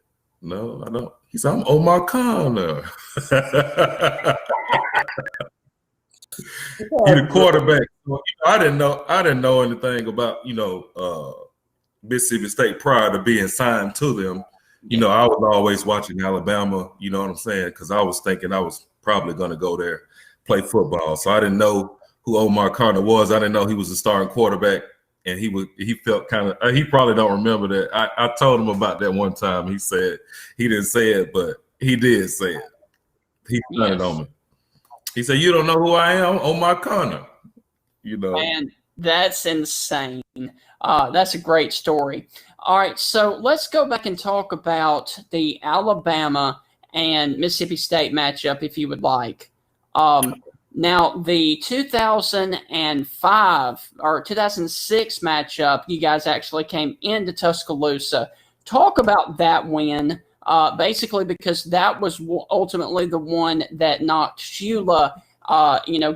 no, I don't. He said, I'm Omar Khan. He's the quarterback. So, I didn't know anything about, Mississippi State prior to being signed to them. You know, I was always watching Alabama, you know what I'm saying? Because I was thinking I was probably going to go there, play football. So I didn't know who Omar Carter was. I didn't know he was a starting quarterback. And he felt kind of, he probably don't remember that. I told him about that one time. He said he didn't say it, but he did say it. He done it on me. He said, you don't know who I am? Omar Connor. You know. And that's insane. That's a great story. All right, so let's go back and talk about the Alabama and Mississippi State matchup, if you would like. Now, the 2005 or 2006 matchup, you guys actually came into Tuscaloosa. Talk about that win, basically because that was ultimately the one that knocked Shula,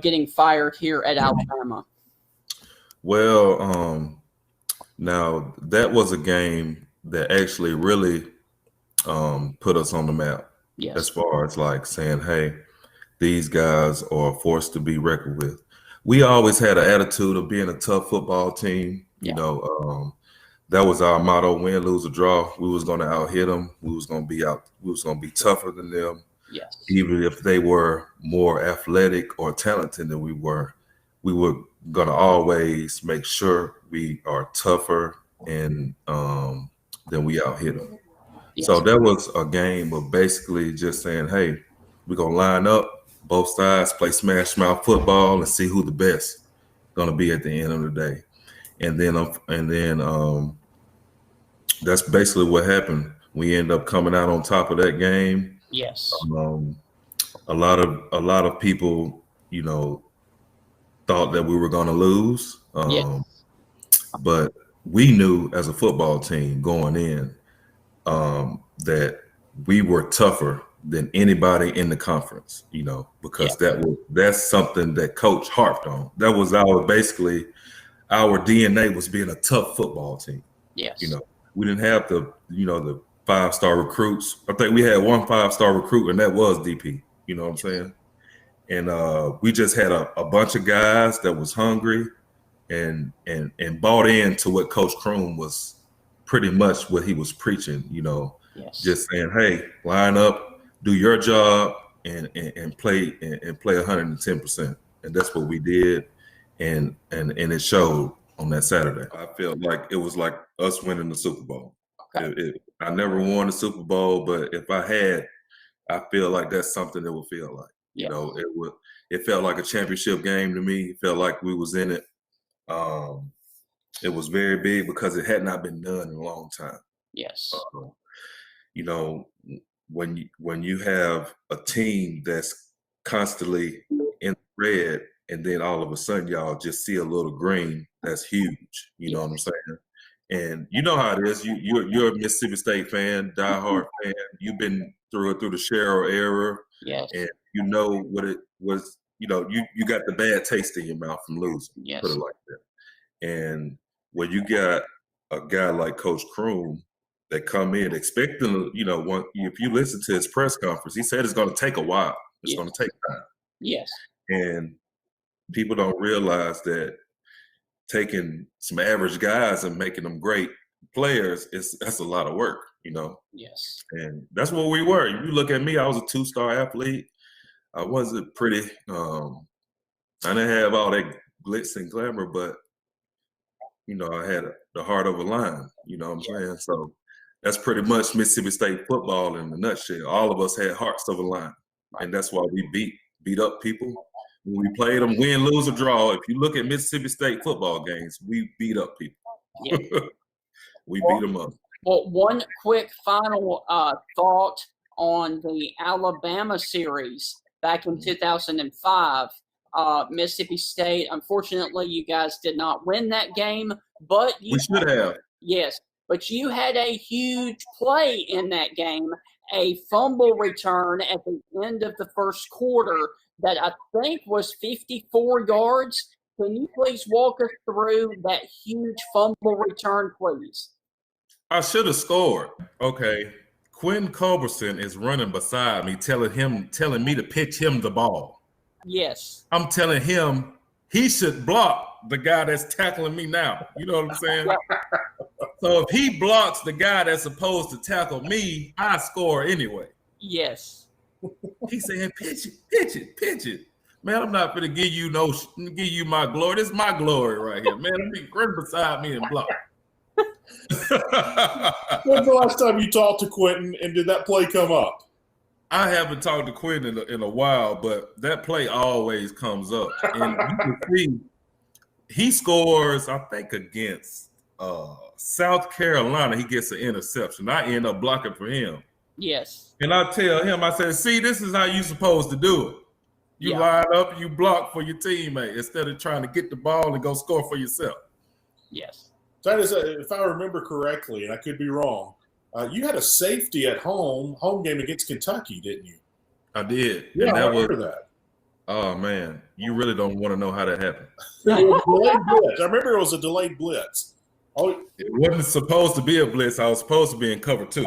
getting fired here at Alabama. Well, now that was a game that actually really put us on the map. Yes. As far as like saying, hey, these guys are a force to be reckoned with. We always had an attitude of being a tough football team. You know, that was our motto: win, lose, or draw. We was going to out hit them. We was going to be tougher than them. Yes. Even if they were more athletic or talented than we were going to always make sure we are tougher and than we out hit them. Yes. So that was a game of basically just saying, hey, we're going to line up both sides, play smash mouth football, and see who the best going to be at the end of the day. And then that's basically what happened. We end up coming out on top of that game. Yes. A lot of people, you know, thought that we were going to lose. But we knew as a football team going in that we were tougher than anybody in the conference, you know, because that's something that Coach harped on. That was our DNA was being a tough football team. Yes. You know, we didn't have the 5-star recruits. I think we had one 5-star recruit, and that was DP. You know what I'm saying? And we just had a bunch of guys that was hungry and bought into what Coach Kroom was pretty much what he was preaching, you know, just saying, hey, line up, do your job and play 110%. And that's what we did. And it showed on that Saturday. I felt like it was like us winning the Super Bowl. Okay. I never won the Super Bowl, but if I had, I feel like that's something that would feel like. You know, it felt like a championship game to me. It felt like we was in it. It was very big because it had not been done in a long time. Yes. You know, when you have a team that's constantly in the red, and then all of a sudden y'all just see a little green, that's huge. You know what I'm saying? And you know how it is. You're a Mississippi State fan, diehard fan. You've been through the Sherrill era. Yes. And you know what it was. You know, you got the bad taste in your mouth from losing. Yes. Put it like that. And when you got a guy like Coach Kroom that come in expecting, you know, if you listen to his press conference, he said it's going to take a while. It's going to take time. Yes. And people don't realize that taking some average guys and making them great players that's a lot of work, you know. Yes. And that's what we were. You look at me, I was a 2-star athlete. I wasn't pretty. I didn't have all that glitz and glamour, but you know, I had the heart of a lion. You know what I'm saying? So that's pretty much Mississippi State football in a nutshell. All of us had hearts of a lion, and that's why we beat up people. When we played them, win, lose, or draw. If you look at Mississippi State football games, we beat up people. Yeah. We beat them up. Well, one quick final thought on the Alabama series back in 2005. Mississippi State, unfortunately, you guys did not win that game, but We should have. Yes, but you had a huge play in that game, a fumble return at the end of the first quarter that I think was 54 yards. Can you please walk us through that huge fumble return, please? I should have scored. Okay. Quinn Culberson is running beside me, telling me to pitch him the ball. Yes. I'm telling him he should block the guy that's tackling me now. You know what I'm saying? So if he blocks the guy that's supposed to tackle me, I score anyway. Yes. He saying, pitch it. Man, I'm not gonna give you my glory. This is my glory right here, man. Run beside me and block. When's the last time you talked to Quentin, and did that play come up? I haven't talked to Quentin in a while, but that play always comes up. And you can see he scores, I think, against South Carolina. He gets an interception. I end up blocking for him. Yes. And I tell him, I said, see, this is how you're supposed to do it. You line up, you block for your teammate instead of trying to get the ball and go score for yourself. Yes. Titus, if I remember correctly, and I could be wrong, you had a safety at home game against Kentucky, didn't you? I did. Yeah, and I remember that. Oh, man. You really don't want to know how that happened. It was delayed blitz. I remember it was a delayed blitz. Oh, it wasn't supposed to be a blitz. I was supposed to be in cover 2.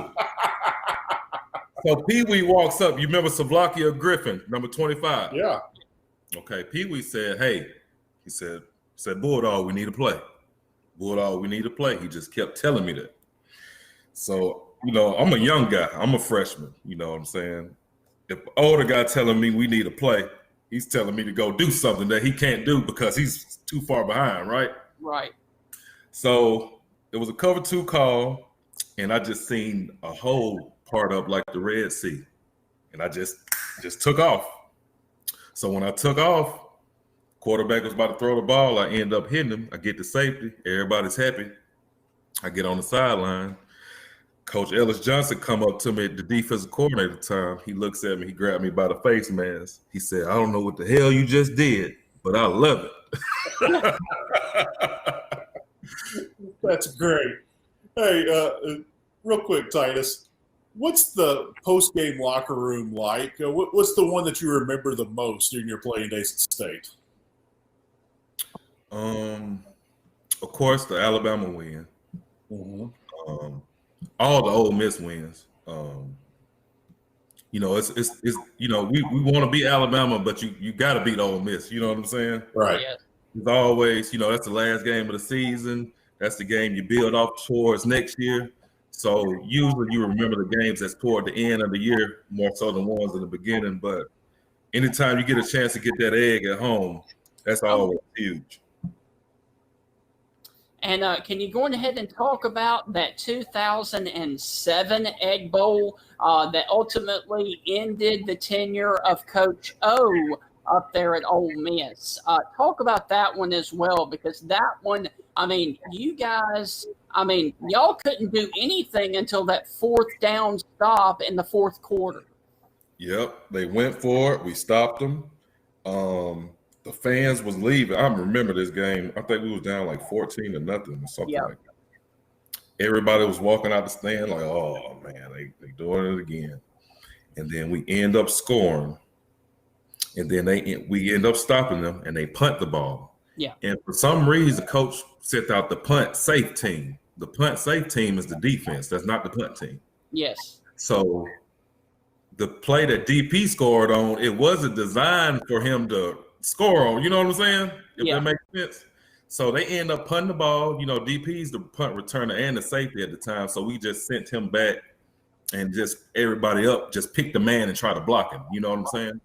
So Pee-wee walks up. You remember Savlakia Griffin, number 25? Yeah. Okay. Pee-wee said, hey, he said, Bulldog, we need to play. Bulldog, we need to play. He just kept telling me that. So, I'm a young guy. I'm a freshman. You know what I'm saying? If an older guy telling me we need to play, he's telling me to go do something that he can't do because he's too far behind, right? Right. So it was a cover 2 call, and I just seen a whole part up like the Red Sea, and I just took off. So when I took off, quarterback was about to throw the ball. I end up hitting him. I get to safety. Everybody's happy. I get on the sideline. Coach Ellis Johnson come up to me, the defensive coordinator at the time. He looks at me. He grabbed me by the face mask. He said, I don't know what the hell you just did, but I love it. That's great. Hey, real quick, Titus, what's the post-game locker room like? What's the one that you remember the most during your playing days at State? Of course, the Alabama win. Mm-hmm. All the Ole Miss wins. It's we want to beat Alabama, but you got to beat Ole Miss. You know what I'm saying? Right. Yeah. It's always, that's the last game of the season. That's the game you build off towards next year. So usually you remember the games that's toward the end of the year more so than ones in the beginning. But anytime you get a chance to get that egg at home, that's always huge. And can you go ahead and talk about that 2007 Egg Bowl that ultimately ended the tenure of Coach O up there at Ole Miss? Talk about that one as well, because that one, you guys, y'all couldn't do anything until that fourth down stop in the fourth quarter. Yep, they went for it. We stopped them. The fans was leaving. I remember this game. I think we was down like 14-0 or something like that. Everybody was walking out the stand like, oh, man, they doing it again. And then we end up scoring. And then we end up stopping them, and they punt the ball. Yeah. And for some reason, the coach sent out the punt safe team. The punt safe team is the defense. That's not the punt team. Yes. So the play that DP scored on, it wasn't designed for him to score on. You know what I'm saying? If that makes sense. So they end up punting the ball. DP's the punt returner and the safety at the time. So we just sent him back and just everybody up, just pick the man and try to block him. You know what I'm saying?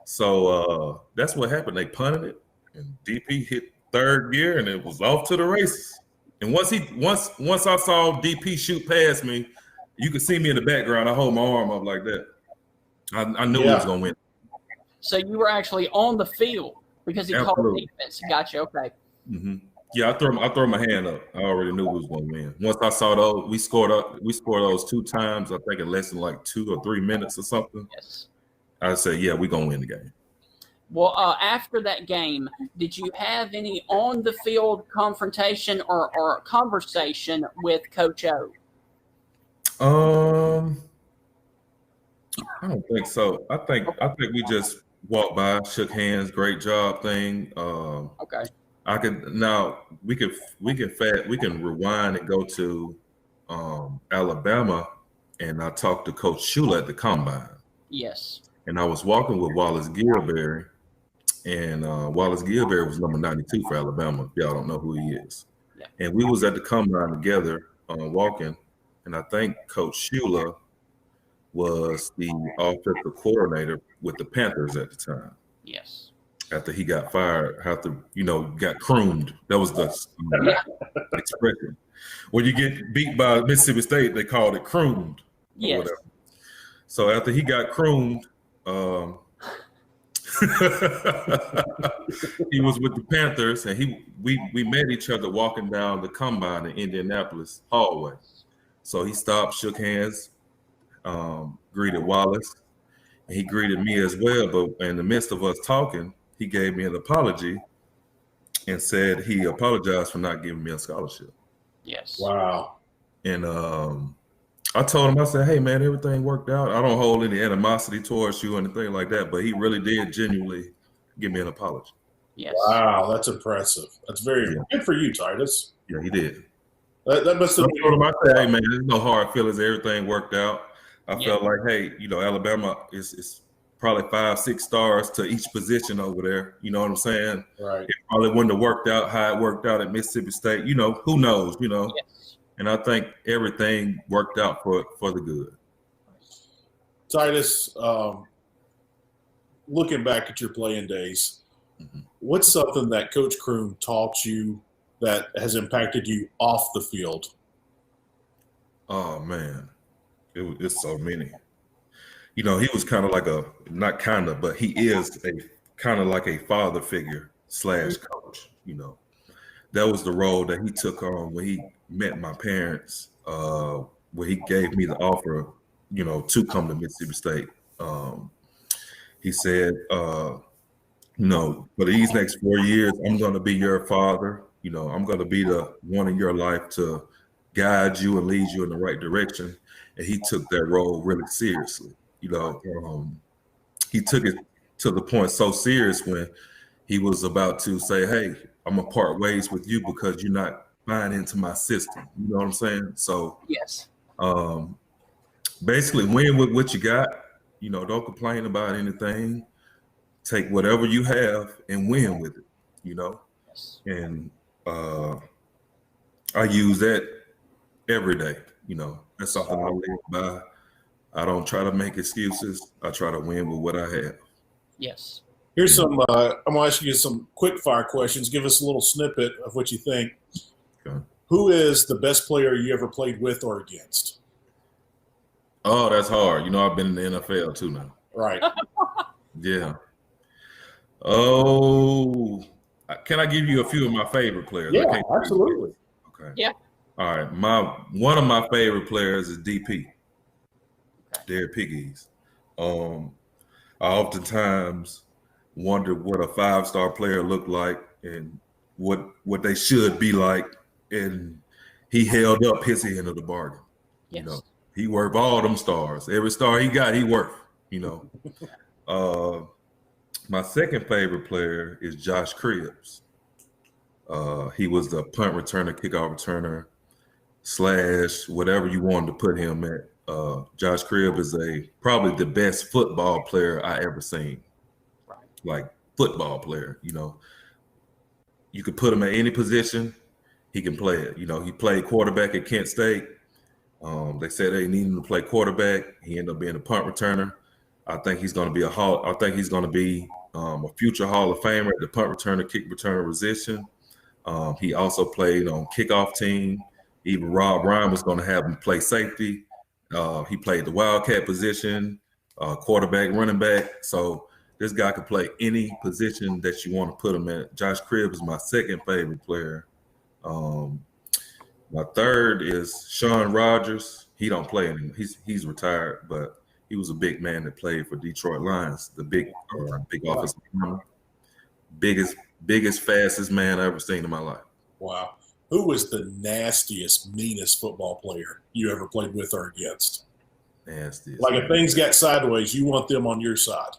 So that's what happened. They punted it, and DP hit third gear, and it was off to the races. And once I saw DP shoot past me, you could see me in the background. I hold my arm up like that. I knew he was gonna win. So you were actually on the field because he called Absolutely. defense. Gotcha. Okay. Mm-hmm. Yeah, I throw my hand up. I already knew we was going to win. Once I saw those, we scored those 2 times. I think in less than like 2 or 3 minutes or something. Yes. I said, yeah, we're going to win the game. Well, after that game, did you have any on-the-field confrontation or conversation with Coach O? I don't think so. I think we just walked by, shook hands, great job thing. Okay. We can rewind and go to Alabama, and I talked to Coach Shula at the combine. Yes. And I was walking with Wallace Gilberry, and Wallace Gilberry was number 92 for Alabama. If y'all don't know who he is. Yeah. And we was at the combine together, walking, and I think Coach Shula was the offensive coordinator with the Panthers at the time. Yes. After he got fired, got crooned. That was the expression. When you get beat by Mississippi State, they called it crooned. Yes. Whatever. So after he got crooned, he was with the Panthers, and we met each other walking down the combine in Indianapolis hallway. So he stopped, shook hands, greeted Wallace, and he greeted me as well. But in the midst of us talking, he gave me an apology and said he apologized for not giving me a scholarship. Yes. Wow. And I told him, I said, hey, man, everything worked out. I don't hold any animosity towards you or anything like that. But he really did genuinely give me an apology. Yes. Wow, that's impressive. That's very good for you, Titus. Yeah, he did. That must have I told him, I said, hey, man, there's no hard feelings. Everything worked out. I felt like, hey, Alabama is probably 5-6 stars to each position over there. You know what I'm saying? Right. It probably wouldn't have worked out how it worked out at Mississippi State. Who knows, Yes. And I think everything worked out for the good. Titus, looking back at your playing days, what's something that Coach Croom taught you that has impacted you off the field? Oh, man. It's so many. He was kind of like but he is a kind of like a father figure / coach. That was the role that he took on when he met my parents, where he gave me the offer, to come to Mississippi State. He said, for these next 4 years, I'm going to be your father. I'm going to be the one in your life to guide you and lead you in the right direction. And he took that role really seriously. He took it to the point so serious when he was about to say, hey, I'm going to part ways with you because you're not buying into my system. You know what I'm saying? So Yes. Basically win with what you got. Don't complain about anything. Take whatever you have and win with it, Yes. And I use that every day. That's something I live by. I don't try to make excuses. I try to win with what I have. Yes. Here's some. I'm going to ask you some quick fire questions. Give us a little snippet of what you think. Okay. Who is the best player you ever played with or against? Oh, that's hard. I've been in the NFL too now. Right. Yeah. Oh, can I give you a few of my favorite players? Yeah, absolutely. Okay. Yeah. All right. One of my favorite players is DP. Derek Piggies. I oftentimes wonder what a 5-star player looked like and what they should be like. And he held up his end of the bargain. Yes. He worked all them stars. Every star he got, he worked. My second favorite player is Josh Cribbs. He was the punt returner, kickoff returner, / whatever you wanted to put him at. Josh Cribbs is probably the best football player I ever seen. Right. Like football player, you could put him at any position, he can play it. He played quarterback at Kent State. They said they needed him to play quarterback. He ended up being a punt returner. I think he's going to be a future Hall of Famer at the punt returner, kick returner position. He also played on kickoff team. Even Rob Ryan was going to have him play safety. He played the wildcat position, quarterback, running back. So This guy could play any position that you want to put him at. Josh Cribbs is my second favorite player. My third is Sean Rogers. He don't play anymore. He's retired, but he was a big man that played for Detroit Lions, the big offensive lineman. Biggest, fastest man I ever seen in my life. Wow. Who was the nastiest, meanest football player you ever played with or against? Nastiest. Like if things got sideways, you want them on your side.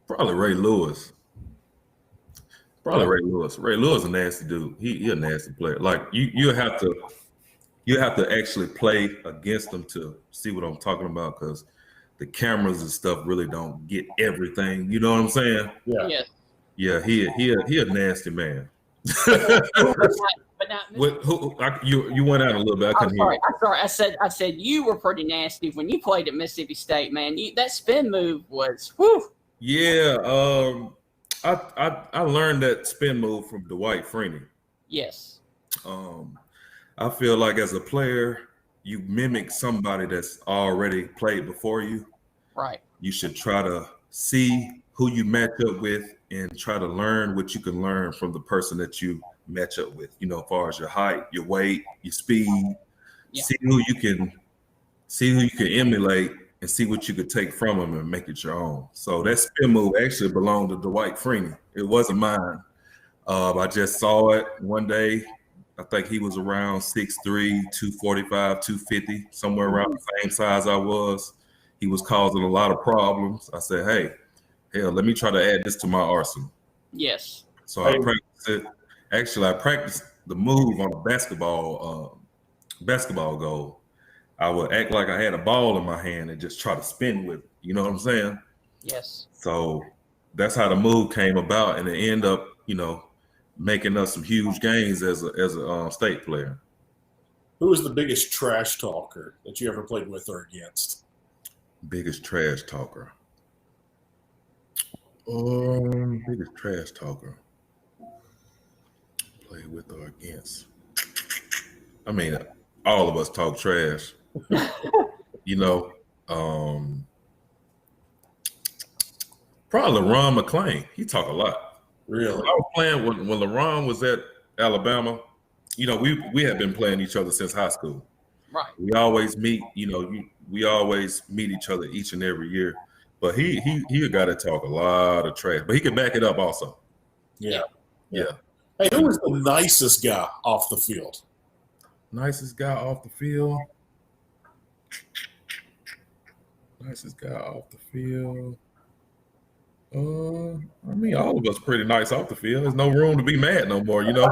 Probably Ray Lewis. Ray Lewis. Ray Lewis is a nasty dude. He a nasty player. Like you have to actually play against him to see what I'm talking about, because the cameras and stuff really don't get everything. You know what I'm saying? Yeah. Yes. Yeah, he a nasty man. But not You went out a little bit. I couldn't hear you. I'm sorry. I said you were pretty nasty when you played at Mississippi State, man. That spin move was whew. Yeah, I learned that spin move from Dwight Freeney. Yes. I feel like as a player, you mimic somebody that's already played before you. Right. You should try to see who you match up with and try to learn what you can learn from the person that you match up with. You know, as far as your height, your weight, your speed. Yeah. See who you can emulate and see what you could take from them and make it your own. So that spin move actually belonged to Dwight Freeney. It wasn't mine. I just saw it one day. I think he was around 6'3", 245, 250, somewhere around the same size I was. He was causing a lot of problems. I said, hey, hell, let me try to add this to my arsenal. Yes. So I practiced it. Actually, I practiced the move on a basketball goal. I would act like I had a ball in my hand and just try to spin with it. You know what I'm saying? Yes. So that's how the move came about, and it ended up, making us some huge gains as a state player. Who was the biggest trash talker that you ever played with or against? Biggest trash talker. Biggest trash talker. Play with or against. I mean, all of us talk trash. Probably LaRon McClain. He talk a lot. Really? I was playing when LaRon was at Alabama. We had been playing each other since high school. Right. We always meet. We always meet each other each and every year. But he a guy that talk a lot of trash, but he can back it up also. Yeah. Yeah. Hey, who was the nicest guy off the field? Nicest guy off the field. Nicest guy off the field. I mean, all of us pretty nice off the field. There's no room to be mad no more, You got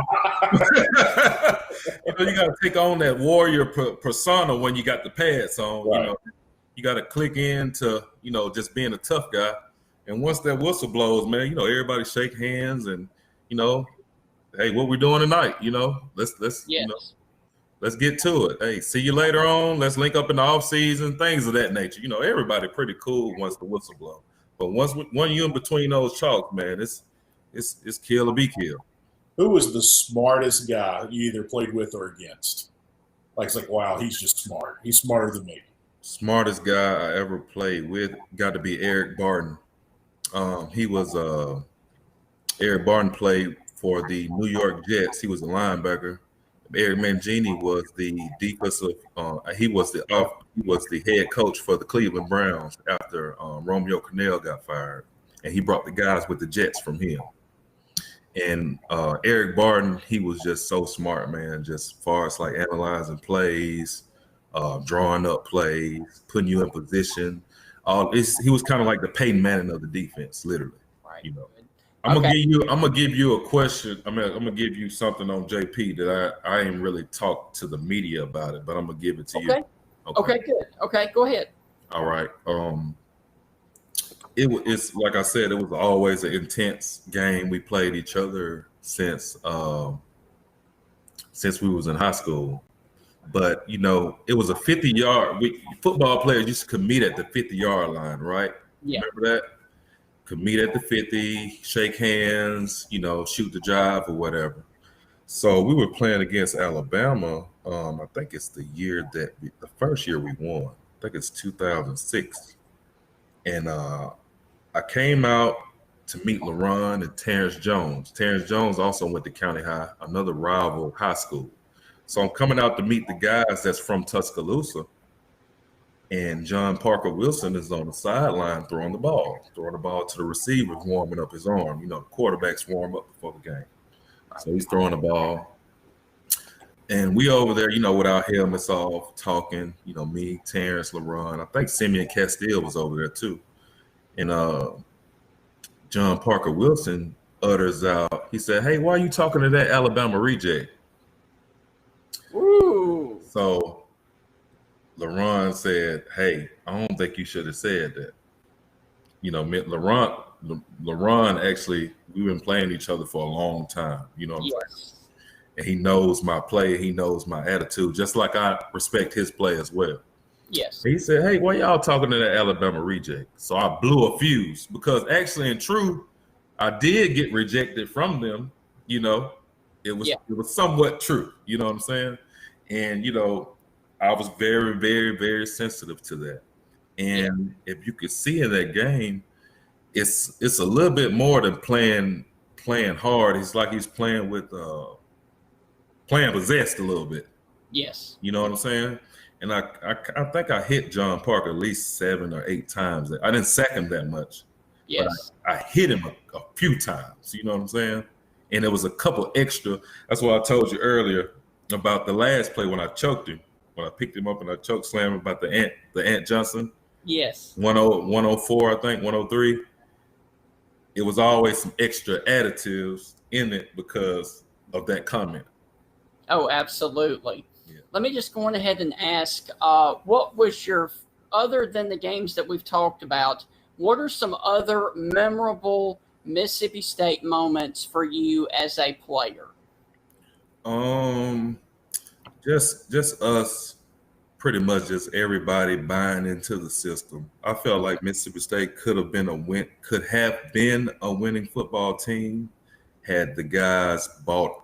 to take on that warrior persona when you got the pads on. Right. You got to click into, just being a tough guy. And once that whistle blows, man, everybody shake hands and, hey, what we doing tonight? Let's Yes. let's get to it. Hey, see you later on. Let's link up in the off season, things of that nature. Everybody pretty cool once the whistle blows. But once you in between those chalks, man, it's kill or be killed. Who was the smartest guy you either played with or against? It's like, wow, he's just smart. He's smarter than me. Smartest guy I ever played with got to be Eric Barton. Eric Barton played for the New York Jets. He was a linebacker. Eric Mangini was the defensive. He was the head coach for the Cleveland Browns after Romeo Crennel got fired, and he brought the guys with the Jets from him. And Eric Barton, he was just so smart, man. Just as far as like analyzing plays, drawing up plays, putting you in position. He was kind of like the Peyton Manning of the defense, literally. Right. I'm gonna give you a question. I'm gonna give you something on JP that I ain't really talked to the media about it, but I'm gonna give it to you. Okay, good. Okay, go ahead. All right. It's like I said, it was always an intense game. We played each other since we was in high school. But it was a 50-yard. Football players used to meet at the 50-yard line, right? Yeah. Remember that? Could meet at the 50, shake hands, shoot the jive or whatever. So we were playing against Alabama. I think it's the first year we won. I think it's 2006. And I came out to meet LaRon and Terrence Jones. Terrence Jones also went to County High, another rival high school. So I'm coming out to meet the guys that's from Tuscaloosa. And John Parker Wilson is on the sideline throwing the ball to the receiver, warming up his arm. You know, the quarterbacks warm up before the game. So he's throwing the ball. And we over there, you know, with our helmets off, talking, you know, me, Terrence, LaRon. I think Simeon Castile was over there too. And John Parker Wilson utters out, he said, "Hey, why are you talking to that Alabama reject?" Ooh. So LaRon said, "Hey, I don't think you should have said that." You know, LaRon actually, we've been playing each other for a long time. You know what I'm saying? And he knows my play. He knows my attitude, just like I respect his play as well. Yes. He said, "Hey, why y'all talking to that Alabama reject?" So I blew a fuse because actually, in truth, I did get rejected from them. You know, it was somewhat true. You know what I'm saying? And you know, I was very, very, very sensitive to that. And if you could see in that game, it's a little bit more than playing hard. It's like he's playing with playing possessed a little bit. Yes. You know what I'm saying? And I think I hit John Parker at least 7 or 8 times. I didn't sack him that much. Yes. But I hit him a few times. You know what I'm saying? And there was a couple extra. That's what I told you earlier about the last play when I choked him. When I picked him up and I choke slammed him about the Ant Johnson. Yes. 104, I think, 103. It was always some extra additives in it because of that comment. Oh, absolutely. Yeah. Let me just go on ahead and ask, what was your, other than the games that we've talked about, what are some other memorable Mississippi State moments for you as a player? Just us, pretty much just everybody buying into the system. I felt like Mississippi State could have been a winning football team had the guys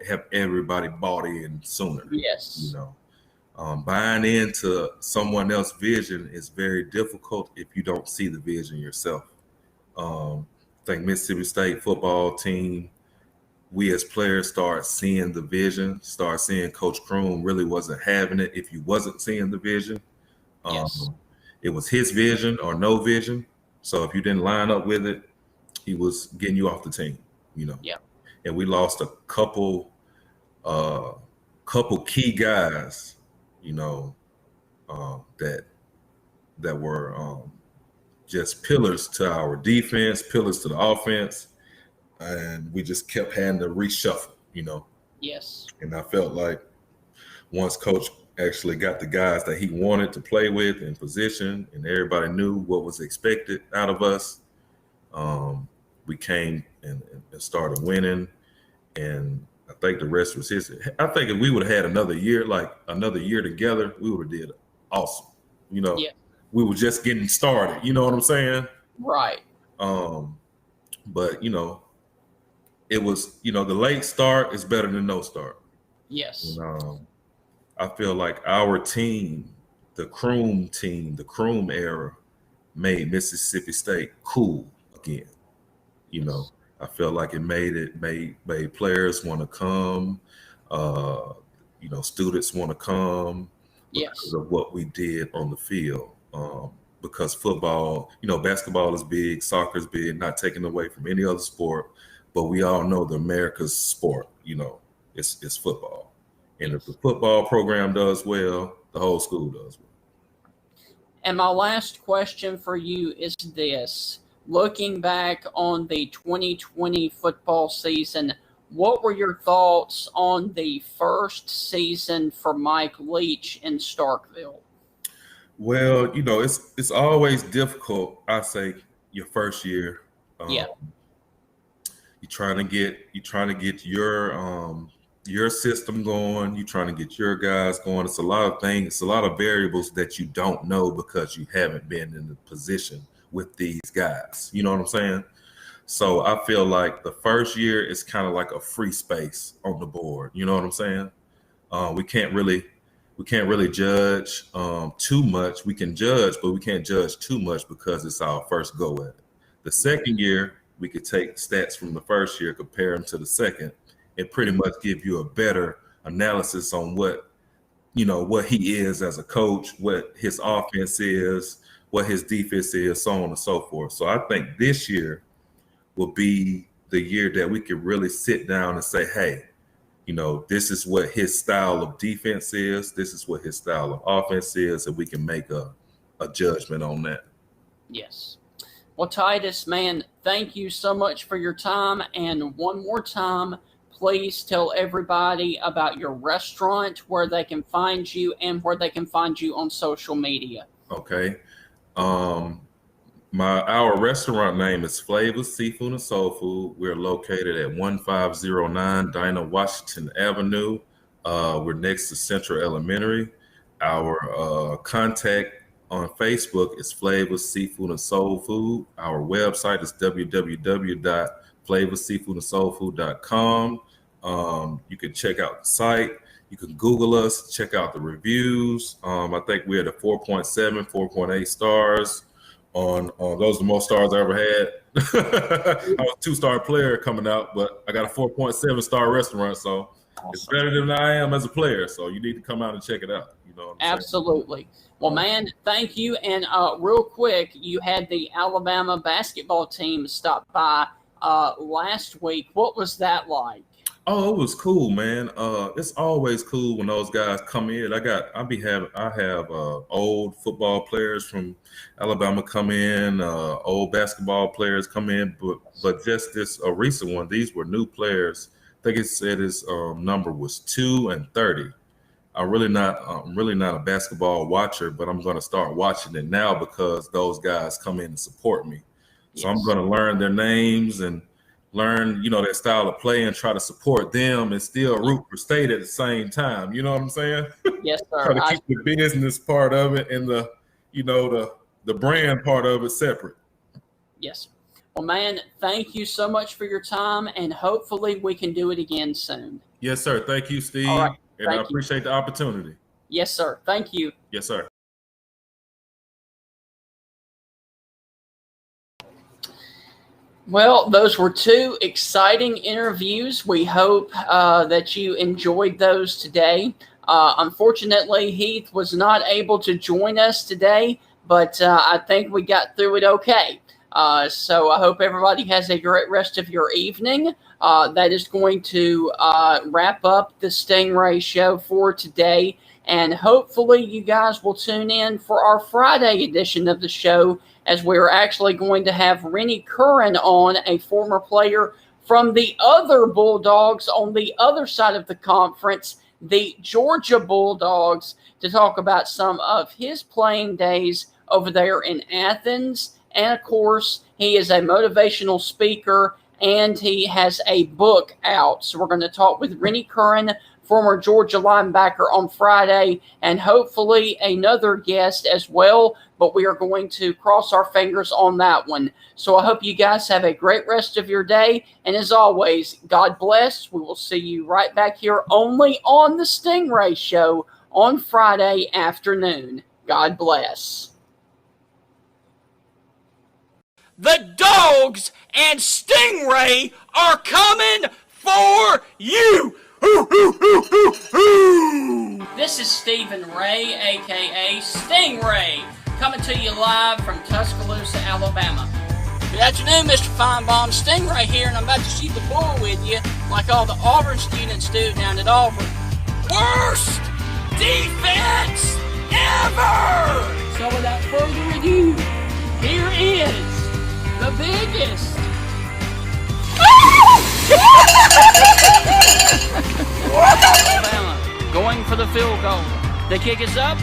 have everybody bought in sooner. Yes. You know, buying into someone else's vision is very difficult if you don't see the vision yourself. I think Mississippi State football team, we as players start seeing the vision, start seeing Coach Kroom really wasn't having it if you wasn't seeing the vision. Yes. It was his vision or no vision. So if you didn't line up with it, he was getting you off the team, you know. Yeah. And we lost a couple key guys, you know, that were just pillars to our defense, pillars to the offense. And we just kept having to reshuffle, you know. Yes. And I felt like once Coach actually got the guys that he wanted to play with in position and everybody knew what was expected out of us, we came and started winning. And I think the rest was history. I think if we would have had another year together, we would have did awesome. You know, we were just getting started. You know what I'm saying? Right. But, you know, it was, you know, the late start is better than no start. Yes. And, I feel like our team, the Kroom era, made Mississippi State cool again. You know, I felt like it made players want to come, you know, students want to come because of what we did on the field. Because football, you know, basketball is big, soccer is big, not taken away from any other sport, but we all know the America's sport, you know, it's football. And if the football program does well, the whole school does well. And my last question for you is this. Looking back on the 2020 football season, what were your thoughts on the first season for Mike Leach in Starkville? Well, you know, it's always difficult, I say, your first year. You're trying to get your system going. You're trying to get your guys going. It's a lot of things. It's a lot of variables that you don't know because you haven't been in the position with these guys. You know what I'm saying? So I feel like the first year is kind of like a free space on the board. You know what I'm saying? We can't really judge too much. We can judge, but we can't judge too much because it's our first go at it. The second year, we could take stats from the first year, compare them to the second, and pretty much give you a better analysis on what he is as a coach, what his offense is, what his defense is, so on and so forth. So I think this year will be the year that we can really sit down and say, hey, this is what his style of defense is, this is what his style of offense is, and we can make a judgment on that. Yes. Well, Titus, man, thank you so much for your time. And one more time, please tell everybody about your restaurant, where they can find you, and where they can find you on social media. Okay. Our restaurant name is Flavors Seafood and Soul Food. We're located at 1509 Dinah Washington Avenue. We're next to Central Elementary. Our contact on Facebook is Flavors Seafood and Soul Food. Our website is www.flavorseafoodandsoulfood.com. You can check out the site. You can Google us, check out the reviews. I think we're at a 4.7, 4.8 stars. On those are the most stars I ever had. I was a 2-star player coming out, but I got a 4.7 star restaurant, so awesome. It's better than I am as a player. So you need to come out and check it out. Absolutely. Well, man, thank you. And real quick, you had the Alabama basketball team stop by last week. What was that like? Oh, it was cool, man. It's always cool when those guys come in. I have old football players from Alabama come in, old basketball players come in, but just this recent one, these were new players. I think it said his number was 2 and 30. I'm really not a basketball watcher, but I'm going to start watching it now because those guys come in and support me. So yes. I'm going to learn their names and learn, their style of play and try to support them and still root for state at the same time. You know what I'm saying? Yes, sir. Try to keep the business part of it and the brand part of it separate. Yes. Well, man, thank you so much for your time, and hopefully we can do it again soon. Yes, sir. Thank you, Steve. All right. And I appreciate the opportunity. Yes, sir. Thank you. Yes, sir. Well, those were 2 exciting interviews. We hope that you enjoyed those today. Unfortunately, Heath was not able to join us today, but I think we got through it okay. So I hope everybody has a great rest of your evening. That is going to wrap up the Stingray show for today. And hopefully you guys will tune in for our Friday edition of the show, as we're actually going to have Rennie Curran on, a former player from the other Bulldogs on the other side of the conference, the Georgia Bulldogs, to talk about some of his playing days over there in Athens. And, of course, he is a motivational speaker, and he has a book out. So we're going to talk with Rennie Curran, former Georgia linebacker, on Friday, and hopefully another guest as well. But we are going to cross our fingers on that one. So I hope you guys have a great rest of your day. And as always, God bless. We will see you right back here only on the Stingray Show on Friday afternoon. God bless. The Dogs and Stingray are coming for you! This is Stephen Ray, a.k.a. Stingray, coming to you live from Tuscaloosa, Alabama. Good afternoon, Mr. Feinbaum. Stingray here, and I'm about to shoot the bull with you like all the Auburn students do down at Auburn. Worst defense ever! So without further ado, here is the biggest Alabama going for the field goal. The kick is up.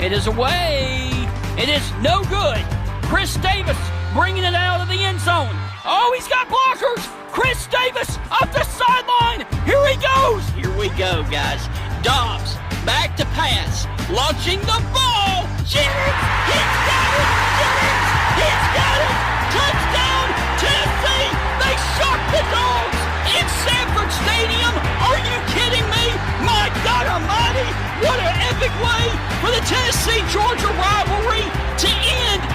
It is away. It is no good. Chris Davis bringing it out of the end zone. Oh, he's got blockers. Chris Davis up the sideline. Here he goes. Here we go, guys. Dobbs back to pass. Launching the ball. Jennings, he's got it. Jennings, he's got it. Touchdown, Tennessee. They shocked the Dogs in Sanford Stadium. Are you kidding me? My God almighty. What an epic way for the Tennessee-Georgia rivalry to end